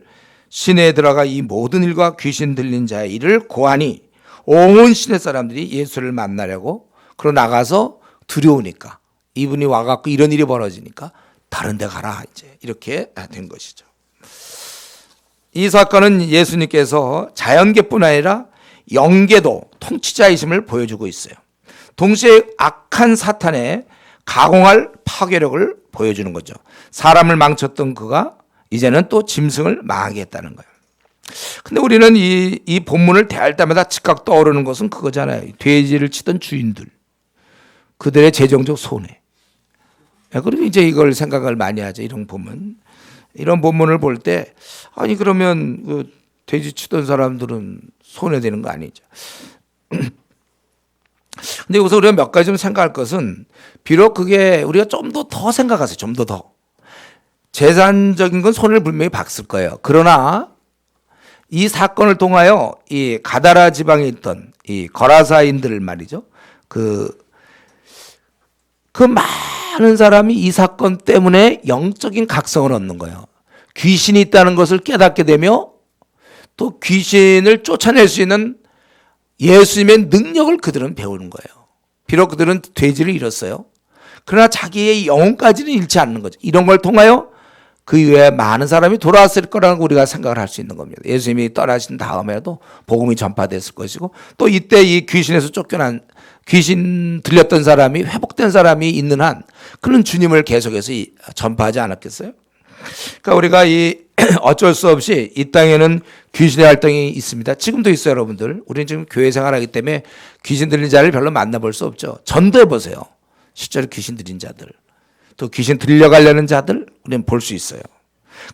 시내에 들어가 이 모든 일과 귀신 들린 자의 일을 고하니 온 시내 사람들이 예수를 만나려고 그러 나가서 두려우니까, 이분이 와갖고 이런 일이 벌어지니까 다른 데 가라, 이제 이렇게 된 것이죠. 이 사건은 예수님께서 자연계뿐 아니라 영계도 통치자이심을 보여주고 있어요. 동시에 악한 사탄의 가공할 파괴력을 보여주는 거죠. 사람을 망쳤던 그가 이제는 또 짐승을 망하게 했다는 거예요. 근데 우리는 이 본문을 대할 때마다 즉각 떠오르는 것은 그거잖아요. 돼지를 치던 주인들, 그들의 재정적 손해. 그리고 이제 이걸 생각을 많이 하죠. 이런 본문을 볼 때, 아니 그러면 그 돼지 치던 사람들은 손해되는 거 아니죠. 근데 여기서 우리가 몇 가지 좀 생각할 것은, 비록 그게 우리가 좀 더 생각하세요. 좀 더. 재산적인 건 손해를 분명히 봤을 거예요. 그러나 이 사건을 통하여 이 가다라 지방에 있던 이 거라사인들 말이죠. 그 많은 사람이 이 사건 때문에 영적인 각성을 얻는 거예요. 귀신이 있다는 것을 깨닫게 되며 또 귀신을 쫓아낼 수 있는 예수님의 능력을 그들은 배우는 거예요. 비록 그들은 돼지를 잃었어요. 그러나 자기의 영혼까지는 잃지 않는 거죠. 이런 걸 통하여 그 이후에 많은 사람이 돌아왔을 거라고 우리가 생각을 할 수 있는 겁니다. 예수님이 떠나신 다음에도 복음이 전파됐을 것이고, 또 이때 이 귀신에서 쫓겨난, 귀신 들렸던 사람이 회복된 사람이 있는 한 그는 주님을 계속해서 전파하지 않았겠어요? 그러니까 우리가 어쩔 수 없이 이 땅에는 귀신의 활동이 있습니다. 지금도 있어요, 여러분들. 우리는 지금 교회 생활하기 때문에 귀신 들린 자를 별로 만나볼 수 없죠. 전도해 보세요. 실제로 귀신 들린 자들, 또 귀신 들려가려는 자들 우리는 볼 수 있어요.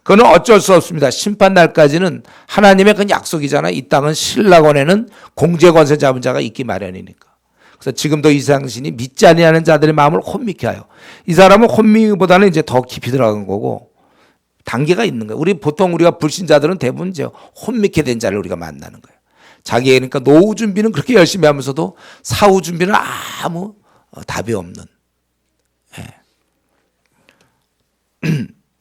그건 어쩔 수 없습니다. 심판 날까지는 하나님의 그 약속이잖아요. 이 땅은 신라권에는 공제 권세 잡은 자가 있기 마련이니까. 그래서 지금도 이상신이 믿지 아니하는 자들의 마음을 혼미케 하여, 이 사람은 혼미보다는 이제 더 깊이 들어간 거고 단계가 있는 거예요. 우리가 불신자들은 대부분 이제 혼미케 된 자를 우리가 만나는 거예요. 자기, 그러니까 노후 준비는 그렇게 열심히 하면서도 사후 준비는 아무 답이 없는.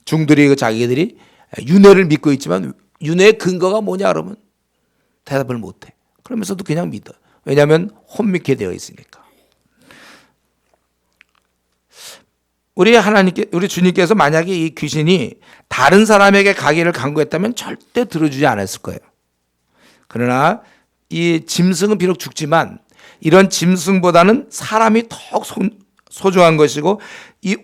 중들이 자기들이 윤회를 믿고 있지만 윤회의 근거가 뭐냐 그러면 대답을 못해. 그러면서도 그냥 믿어. 왜냐하면 혼미케 되어 있으니까. 우리 주님께서 만약에 이 귀신이 다른 사람에게 가기를 강구했다면 절대 들어주지 않았을 거예요. 그러나 이 짐승은 비록 죽지만 이런 짐승보다는 사람이 더욱 소중한 것이고,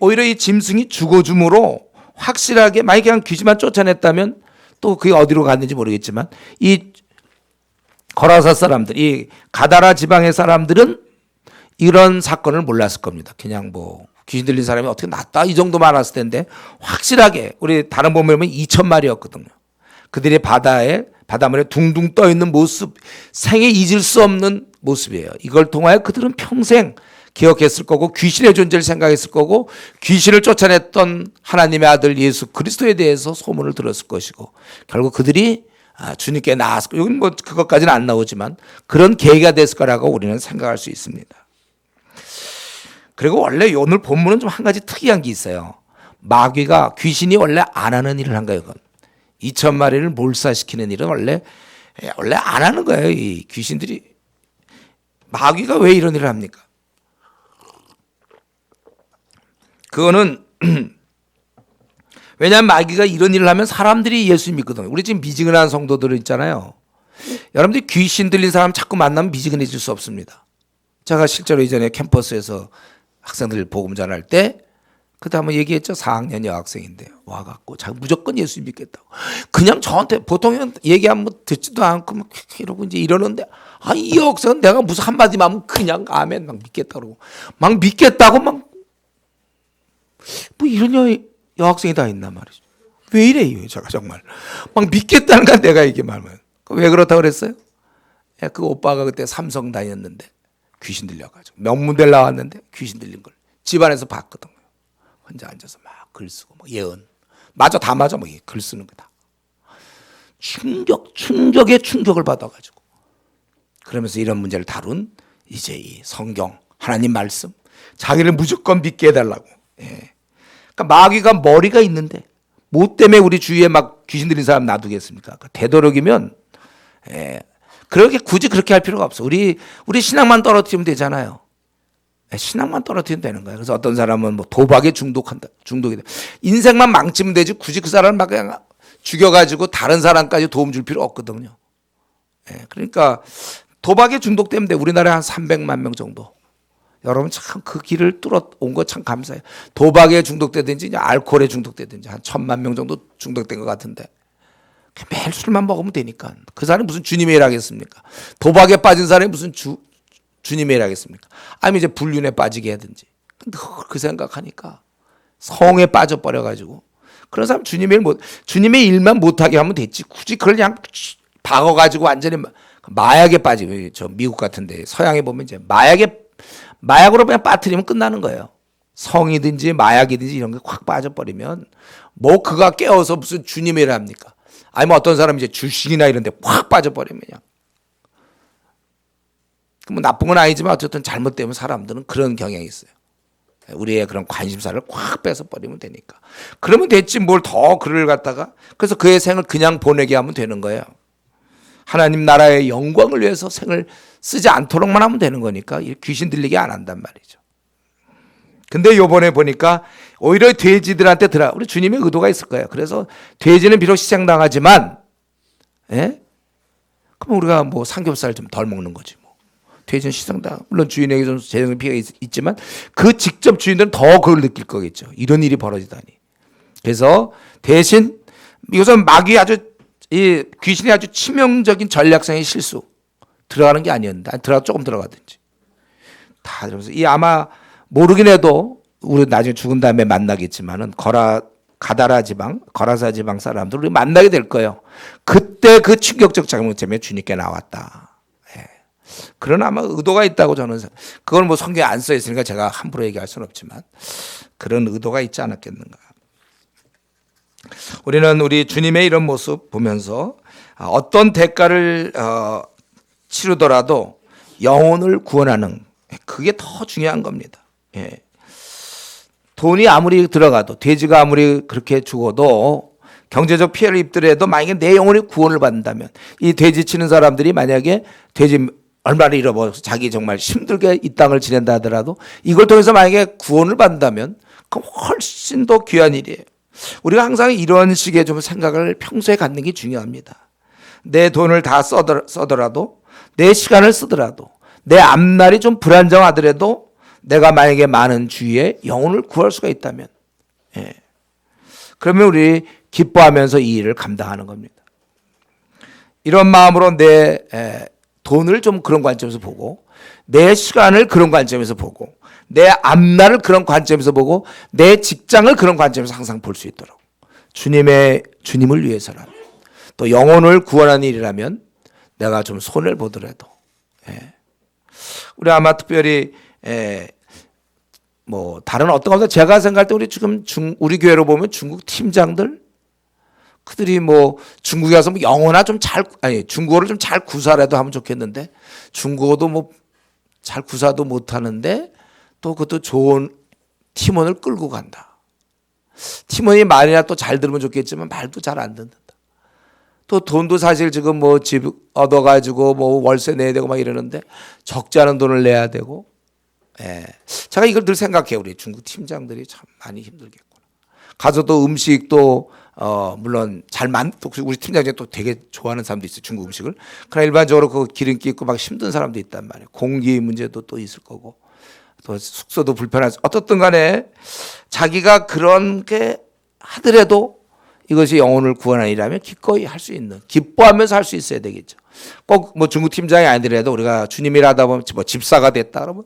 오히려 이 짐승이 죽어줌으로 확실하게, 만약에 그냥 귀신만 쫓아냈다면 또 그게 어디로 갔는지 모르겠지만, 이 거라사 사람들, 이 가다라 지방의 사람들은 이런 사건을 몰랐을 겁니다. 그냥 뭐 귀신 들린 사람이 어떻게 낫다 이 정도 많았을 텐데 확실하게 우리 다른 본문에 보면 2천 마리였거든요. 그들이 바닷물에 둥둥 떠 있는 모습, 생애 잊을 수 없는 모습이에요. 이걸 통하여 그들은 평생 기억했을 거고 귀신의 존재를 생각했을 거고 귀신을 쫓아냈던 하나님의 아들 예수 그리스도에 대해서 소문을 들었을 것이고 결국 그들이 주님께 나았을 거예요. 여기는 뭐 그것까지는 안 나오지만 그런 계기가 됐을 거라고 우리는 생각할 수 있습니다. 그리고 원래 오늘 본문은 좀 한 가지 특이한 게 있어요. 마귀가 귀신이 원래 안 하는 일을 한 거예요. 2천 마리를 몰사시키는 일은 원래 안 하는 거예요. 이 귀신들이. 마귀가 왜 이런 일을 합니까? 그거는 왜냐하면 마귀가 이런 일을 하면 사람들이 예수 믿거든요. 우리 지금 미지근한 성도들 있잖아요. 여러분들이 귀신 들린 사람 자꾸 만나면 미지근해질 수 없습니다. 제가 실제로 이전에 캠퍼스에서 학생들 복음 전할 때 그때 한번 얘기했죠. 4학년 여학생인데 와갖고 자기 무조건 예수 믿겠다고. 그냥 저한테 보통 얘기하면 듣지도 않고 막 이러고 이제 이러는데 이 여학생은 내가 무슨 한마디만 하면 그냥 아멘 막 믿겠다고 막 믿겠다고 막 뭐 이런 여학생이 다 있나 말이죠. 왜 이래요, 제가 정말 막 믿겠다는 건 내가 이게 말면 왜 그렇다고 그랬어요? 그 오빠가 그때 삼성 다녔는데 귀신 들려가지고 명문대를 나왔는데 귀신 들린 걸 집안에서 봤거든요. 혼자 앉아서 막 글 쓰고 막 예언 맞아 다 맞아 뭐 글 쓰는 거다. 충격에 충격을 받아가지고 그러면서 이런 문제를 다룬 이제 이 성경 하나님 말씀 자기를 무조건 믿게 해달라고. 그러니까 마귀가 머리가 있는데 뭐 때문에 우리 주위에 막 귀신 들린 사람 놔두겠습니까? 되도록이면 그렇게 굳이 그렇게 할 필요가 없어. 우리 신앙만 떨어뜨리면 되잖아요. 신앙만 떨어뜨리면 되는 거예요. 그래서 어떤 사람은 뭐 도박에 중독이 돼. 인생만 망치면 되지 굳이 그 사람을 막 그냥 죽여가지고 다른 사람까지 도움 줄 필요 없거든요. 그러니까 도박에 중독되면 돼. 우리나라에 한 300만 명 정도. 여러분 참 그 길을 뚫어온 거 참 감사해요. 도박에 중독되든지 알코올에 중독되든지 한 1,000만 명 정도 중독된 것 같은데 매일 술만 먹으면 되니까 그 사람이 무슨 주님의 일 하겠습니까? 도박에 빠진 사람이 무슨 주님의 일 하겠습니까? 아니면 이제 불륜에 빠지게 하든지 그 생각하니까 성에 빠져버려가지고 그런 사람 주님의 일만 못하게 하면 됐지 굳이 그걸 그냥 박아가지고 완전히 마약에 빠지고 저 미국 같은데 서양에 보면 이제 마약으로 그냥 빠뜨리면 끝나는 거예요. 성이든지 마약이든지 이런 게 확 빠져버리면 뭐 그가 깨어서 무슨 주님의 일을 합니까? 아니면 어떤 사람이 이제 주식이나 이런 데 확 빠져버리면 그냥 뭐 나쁜 건 아니지만 어쨌든 잘못되면 사람들은 그런 경향이 있어요. 우리의 그런 관심사를 확 뺏어버리면 되니까. 그러면 됐지 뭘 더 그를 갖다가 그래서 그의 생을 그냥 보내게 하면 되는 거예요. 하나님 나라의 영광을 위해서 생을 쓰지 않도록만 하면 되는 거니까 귀신 들리게 안 한단 말이죠. 근데 요번에 보니까 오히려 돼지들한테 우리 주님의 의도가 있을 거예요. 그래서 돼지는 비록 희생당하지만 그럼 우리가 뭐 삼겹살 좀 덜 먹는 거지 뭐. 돼지는 희생당 물론 주인에게 좀 재정의 피해가 있지만 그 직접 주인들은 더 그걸 느낄 거겠죠. 이런 일이 벌어지다니. 그래서 대신 이것은 이 귀신이 아주 치명적인 전략상의 실수 들어가는 게 아니었는데 조금 들어가든지 다 들어가서 아마 모르긴 해도 우리 나중에 죽은 다음에 만나겠지만은 가다라 지방 거라사 지방 사람들 우리 만나게 될 거예요. 그때 그 충격적 장면 때문에 주님께 나왔다. 그런 아마 의도가 있다고 저는 그걸 뭐 성경에 안 써 있으니까 제가 함부로 얘기할 수는 없지만 그런 의도가 있지 않았겠는가. 우리는 우리 주님의 이런 모습 보면서 어떤 대가를 치르더라도 영혼을 구원하는 그게 더 중요한 겁니다. 돈이 아무리 들어가도 돼지가 아무리 그렇게 죽어도 경제적 피해를 입더라도 만약에 내 영혼이 구원을 받는다면 이 돼지 치는 사람들이 만약에 돼지 얼마를 잃어버려서 자기 정말 힘들게 이 땅을 지낸다 하더라도 이걸 통해서 만약에 구원을 받는다면 그럼 훨씬 더 귀한 일이에요. 우리가 항상 이런 식의 좀 생각을 평소에 갖는 게 중요합니다. 내 돈을 다 써더라도 내 시간을 쓰더라도 내 앞날이 좀 불안정하더라도 내가 만약에 많은 주위에 영혼을 구할 수가 있다면 그러면 우리 기뻐하면서 이 일을 감당하는 겁니다. 이런 마음으로 내 돈을 좀 그런 관점에서 보고 내 시간을 그런 관점에서 보고 내 앞날을 그런 관점에서 보고 내 직장을 그런 관점에서 항상 볼 수 있도록 주님을 위해서라면 또 영혼을 구원하는 일이라면 내가 좀 손해를 보더라도 우리 아마 특별히 뭐 다른 어떤 것보다 제가 생각할 때 우리 지금 우리 교회로 보면 중국 팀장들 그들이 뭐 중국에 가서 뭐 영어나 좀 중국어를 좀 잘 구사라도 하면 좋겠는데 중국어도 뭐 잘 구사도 못 하는데 또 그것도 좋은 팀원을 끌고 간다. 팀원이 말이나 또 잘 들으면 좋겠지만 말도 잘 안 듣는다. 또 돈도 사실 지금 뭐 집 얻어가지고 뭐 월세 내야 되고 막 이러는데 적지 않은 돈을 내야 되고. 제가 이걸 늘 생각해요. 우리 중국 팀장들이 참 많이 힘들겠구나. 가서도 음식도 물론 또 우리 팀장이 또 되게 좋아하는 사람도 있어요. 중국 음식을. 그러나 일반적으로 그 기름기 있고 막 힘든 사람도 있단 말이에요. 공기 문제도 또 있을 거고 또 숙소도 불편할 수. 어떻든 간에 자기가 그런 게 하더라도 이것이 영혼을 구원하는 일이라면 기꺼이 할 수 있는, 기뻐하면서 할 수 있어야 되겠죠. 꼭 뭐 중국 팀장이 아니더라도 우리가 주님 일하다 보면 뭐 집사가 됐다 그러면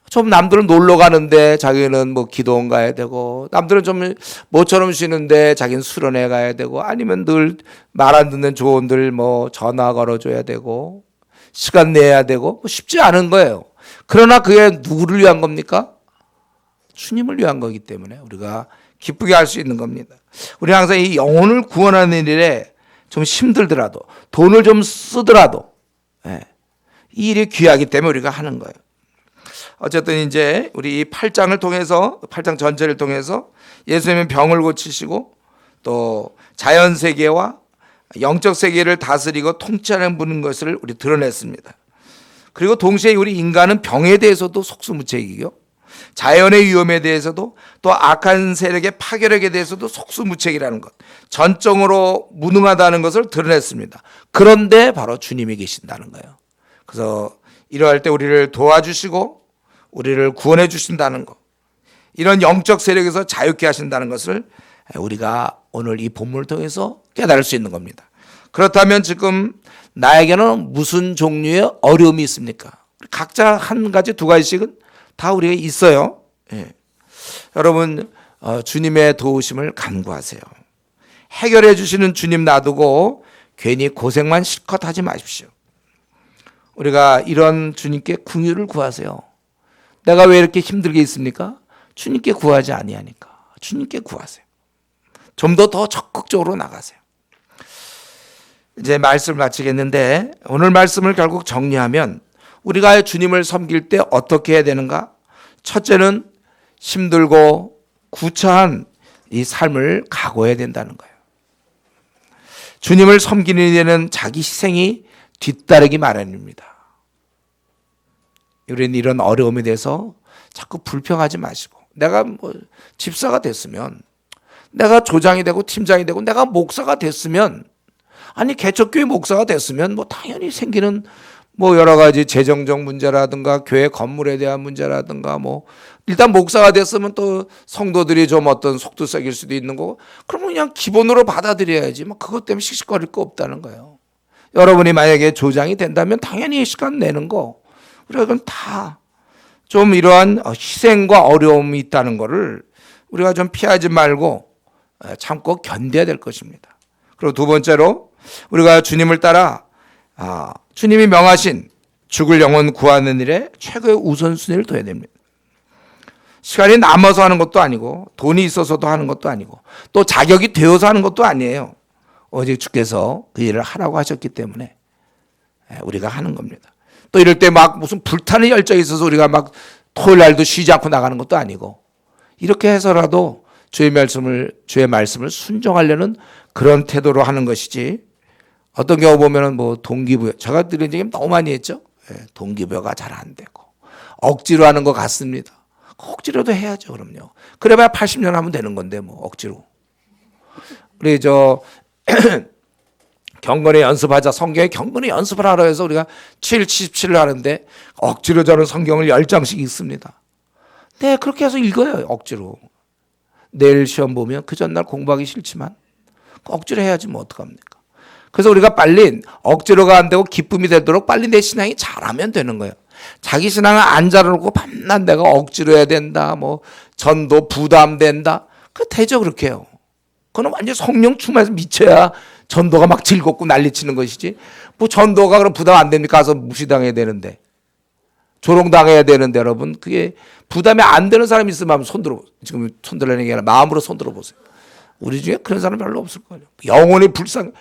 좀 남들은 놀러 가는데 자기는 뭐 기도원 가야 되고 남들은 좀 모처럼 쉬는데 자기는 수련회 가야 되고 아니면 늘 말 안 듣는 조언들 뭐 전화 걸어줘야 되고 시간 내야 되고 뭐 쉽지 않은 거예요. 그러나 그게 누구를 위한 겁니까? 주님을 위한 거기 때문에 우리가 기쁘게 할 수 있는 겁니다. 우리 항상 이 영혼을 구원하는 일에 좀 힘들더라도 돈을 좀 쓰더라도 이 일이 귀하기 때문에 우리가 하는 거예요. 어쨌든 이제 우리 이 8장을 통해서 8장 전체를 통해서 예수님은 병을 고치시고 또 자연 세계와 영적 세계를 다스리고 통치하는 분인 것을 우리 드러냈습니다. 그리고 동시에 우리 인간은 병에 대해서도 속수무책이고요. 자연의 위험에 대해서도 또 악한 세력의 파괴력에 대해서도 속수무책이라는 것, 전적으로 무능하다는 것을 드러냈습니다. 그런데 바로 주님이 계신다는 거예요. 그래서 이러할 때 우리를 도와주시고 우리를 구원해 주신다는 것, 이런 영적 세력에서 자유케 하신다는 것을 우리가 오늘 이 본문을 통해서 깨달을 수 있는 겁니다. 그렇다면 지금 나에게는 무슨 종류의 어려움이 있습니까? 각자 한 가지 두 가지씩은 다 우리가 있어요. 여러분 주님의 도우심을 간구하세요. 해결해 주시는 주님 놔두고 괜히 고생만 실컷 하지 마십시오. 우리가 이런 주님께 긍휼을 구하세요. 내가 왜 이렇게 힘들게 있습니까? 주님께 구하지 아니하니까 주님께 구하세요. 좀 더 적극적으로 나가세요. 이제 말씀을 마치겠는데 오늘 말씀을 결국 정리하면 우리가 주님을 섬길 때 어떻게 해야 되는가? 첫째는 힘들고 구차한 이 삶을 각오해야 된다는 거예요. 주님을 섬기는 데는 자기 희생이 뒤따르기 마련입니다. 우리는 이런 어려움에 대해서 자꾸 불평하지 마시고 내가 뭐 집사가 됐으면 내가 조장이 되고 팀장이 되고 내가 목사가 됐으면 아니 개척교회 목사가 됐으면 뭐 당연히 생기는 뭐 여러 가지 재정적 문제라든가 교회 건물에 대한 문제라든가 뭐 일단 목사가 됐으면 또 성도들이 좀 어떤 속도색일 수도 있는 거고 그러면 그냥 기본으로 받아들여야지 뭐 그것 때문에 씩씩거릴 거 없다는 거예요. 여러분이 만약에 조장이 된다면 당연히 시간 내는 거 우리가 그건 다 좀 이러한 희생과 어려움이 있다는 거를 우리가 좀 피하지 말고 참고 견뎌야 될 것입니다. 그리고 두 번째로 우리가 주님을 따라 주님이 명하신 죽을 영혼 구하는 일에 최고의 우선순위를 둬야 됩니다. 시간이 남아서 하는 것도 아니고 돈이 있어서도 하는 것도 아니고 또 자격이 되어서 하는 것도 아니에요. 오직 주께서 그 일을 하라고 하셨기 때문에 우리가 하는 겁니다. 또 이럴 때 막 무슨 불타는 열정이 있어서 우리가 막 토요일 날도 쉬지 않고 나가는 것도 아니고 이렇게 해서라도 주의 말씀을 순종하려는 그런 태도로 하는 것이지 어떤 경우 보면은 뭐 동기부여 제가 들은 얘기 너무 많이 했죠. 동기부여가 잘 안 되고 억지로 하는 것 같습니다. 억지로도 해야죠. 그럼요. 그래봐야 80년 하면 되는 건데 뭐 억지로. 우리 경건에 연습하자. 성경에 경건에 연습을 하라 해서 우리가 77을 하는데 억지로 저는 성경을 10장씩 읽습니다. 네, 그렇게 해서 읽어요. 억지로. 내일 시험 보면 그 전날 공부하기 싫지만 억지로 해야지 뭐 어떡합니까? 그래서 우리가 빨리 억지로가 안 되고 기쁨이 되도록 빨리 내 신앙이 자라면 되는 거예요. 자기 신앙을 안 잘해놓고 밤낮 내가 억지로 해야 된다, 뭐 전도 부담된다, 그 되죠 그렇게요. 그건 완전 성령 충만해서 미쳐야 전도가 막 즐겁고 난리치는 것이지. 뭐 전도가 그럼 부담 안 됩니까? 가서 무시당해야 되는데, 조롱당해야 되는데, 여러분 그게 부담이 안 되는 사람이 있으면 한번 손들어, 지금 손들라는 게 아니라 마음으로 손들어 보세요. 우리 중에 그런 사람 별로 없을 거예요. 영혼이 불쌍,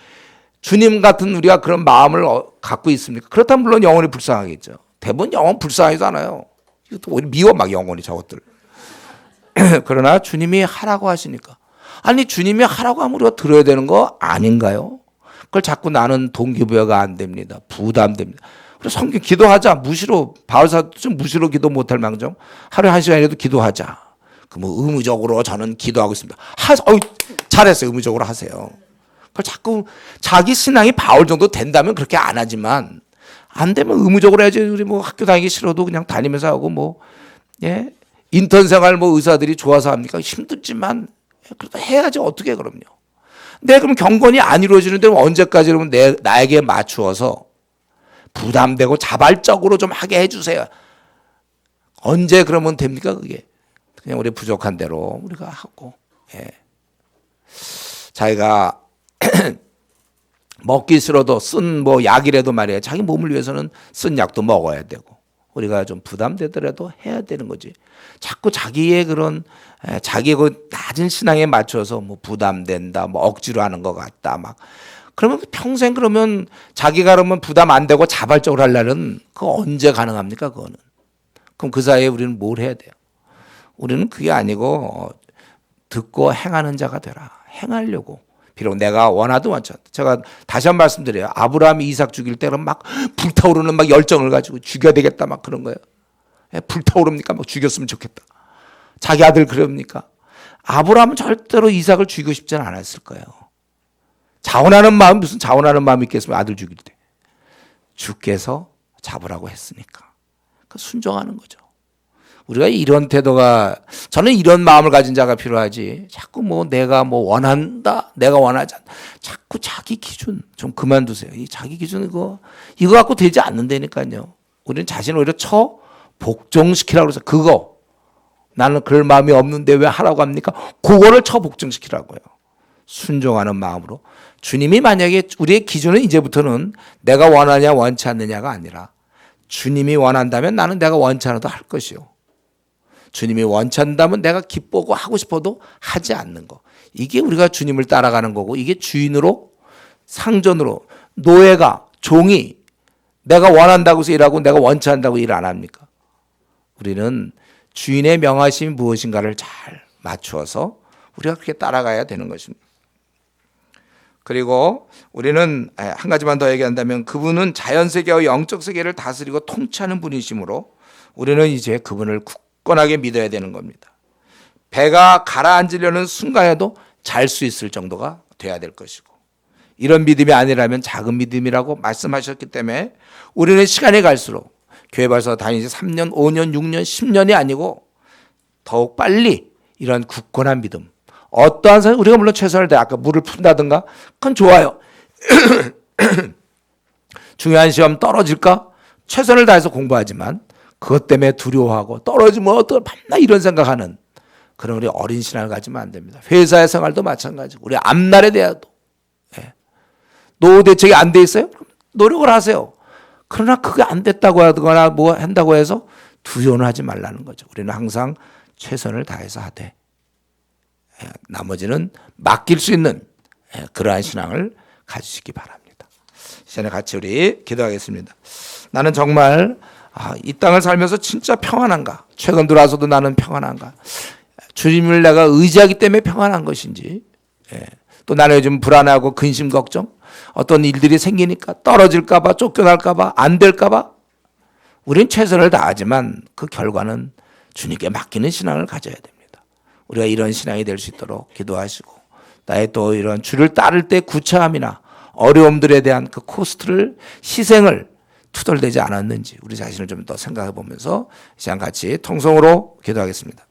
주님 같은 우리가 그런 마음을 갖고 있습니까? 그렇다면 물론 영혼이 불쌍하겠죠. 대부분 영혼 불쌍하지도 않아요. 이것도 오히려 미워 막 영혼이 저것들. 그러나 주님이 하라고 하시니까, 아니 주님이 하라고 하면 우리가 들어야 되는 거 아닌가요? 그걸 자꾸 나는 동기부여가 안 됩니다. 부담됩니다. 그래서 성경 기도하자. 무시로, 바울사도 좀 무시로 기도 못할 망정 하루에 1시간이라도 기도하자. 그 뭐 의무적으로 저는 기도하고 있습니다. 잘했어요. 의무적으로 하세요. 그걸 자꾸 자기 신앙이 바울 정도 된다면 그렇게 안 하지만, 안 되면 의무적으로 해야지. 우리 뭐 학교 다니기 싫어도 그냥 다니면서 하고, 뭐 예, 인턴 생활 뭐 의사들이 좋아서 합니까? 힘들지만 그래도 해야지. 어떻게 그럼요. 근데 그럼 경건이 안 이루어지는데 언제까지 그러면 나에게 맞추어서 부담되고 자발적으로 좀 하게 해주세요. 언제 그러면 됩니까 그게? 그냥 우리 부족한 대로 우리가 하고, 예. 자기가 먹기 싫어도 쓴 뭐 약이라도 말이에요. 자기 몸을 위해서는 쓴 약도 먹어야 되고, 우리가 좀 부담되더라도 해야 되는 거지. 자꾸 자기의 그런 자기의 그 낮은 신앙에 맞춰서 뭐 부담된다, 뭐 억지로 하는 것 같다, 막 그러면 평생 그러면 자기가 그러면 부담 안 되고 자발적으로 하려는, 그거 언제 가능합니까 그거는? 그럼 그 사이에 우리는 뭘 해야 돼요? 우리는 그게 아니고 듣고 행하는 자가 되라. 행하려고. 비록 내가 원하도 원치 않다. 제가 다시 한 번 말씀드려요. 아브라함이 이삭 죽일 때는 막 불타오르는 막 열정을 가지고 죽여야 되겠다 막 그런 거예요. 불타오릅니까? 막 죽였으면 좋겠다. 자기 아들 그럽니까? 아브라함은 절대로 이삭을 죽이고 싶지는 않았을 거예요. 자원하는 마음, 무슨 자원하는 마음이 있겠으면 아들 죽일 때. 주께서 잡으라고 했으니까. 순종하는 거죠. 우리가 이런 태도가, 저는 이런 마음을 가진 자가 필요하지, 자꾸 뭐 내가 뭐 원한다, 내가 원하지 않다, 자꾸 자기 기준 좀 그만두세요. 이 자기 기준 이거 갖고 되지 않는다니까요. 우리는 자신을 오히려 복종시키라고 해서, 그거 나는 그럴 마음이 없는데 왜 하라고 합니까? 그거를 복종시키라고요. 순종하는 마음으로. 주님이 만약에 우리의 기준은 이제부터는 내가 원하냐 원치 않느냐가 아니라, 주님이 원한다면 나는 내가 원치 않아도 할 것이요, 주님이 원치 않는다면 내가 기쁘고 하고 싶어도 하지 않는 거. 이게 우리가 주님을 따라가는 거고, 이게 주인으로, 상전으로, 노예가, 종이 내가 원한다고 해서 일하고 내가 원치 않는다고 일 안 합니까? 우리는 주인의 명하심이 무엇인가를 잘 맞추어서 우리가 그렇게 따라가야 되는 것입니다. 그리고 우리는 한 가지만 더 얘기한다면, 그분은 자연세계와 영적 세계를 다스리고 통치하는 분이시므로 우리는 이제 그분을 굳건하게 믿어야 되는 겁니다. 배가 가라앉으려는 순간에도 잘 수 있을 정도가 돼야 될 것이고, 이런 믿음이 아니라면 작은 믿음이라고 말씀하셨기 때문에 우리는 시간이 갈수록 교회 벌써 다니지 3년, 5년, 6년, 10년이 아니고 더욱 빨리 이런 굳건한 믿음, 어떠한 사람, 우리가 물론 최선을 다해 아까 물을 푼다든가 그건 좋아요. 중요한 시험 떨어질까? 최선을 다해서 공부하지만 그것 때문에 두려워하고 떨어지면 어떡하나 이런 생각하는 그런 우리 어린 신앙을 가지면 안 됩니다. 회사의 생활도 마찬가지고, 우리 앞날에 대해도 노후 대책이 안 돼 있어요? 노력을 하세요. 그러나 그게 안 됐다고 하거나 뭐 한다고 해서 두려워는 하지 말라는 거죠. 우리는 항상 최선을 다해서 하되 나머지는 맡길 수 있는 그러한 신앙을 가지시기 바랍니다. 시간에 같이 우리 기도하겠습니다. 나는 정말 이 땅을 살면서 진짜 평안한가? 최근 들어와서도 나는 평안한가? 주님을 내가 의지하기 때문에 평안한 것인지, 또 나는 요즘 불안하고 근심 걱정, 어떤 일들이 생기니까 떨어질까 봐, 쫓겨날까 봐, 안 될까 봐, 우리는 최선을 다하지만 그 결과는 주님께 맡기는 신앙을 가져야 됩니다. 우리가 이런 신앙이 될 수 있도록 기도하시고, 나의 또 이런 주를 따를 때 구차함이나 어려움들에 대한 그 코스트를, 희생을 투덜대지 않았는지 우리 자신을 좀 더 생각해 보면서 이 시간 같이 통성으로 기도하겠습니다.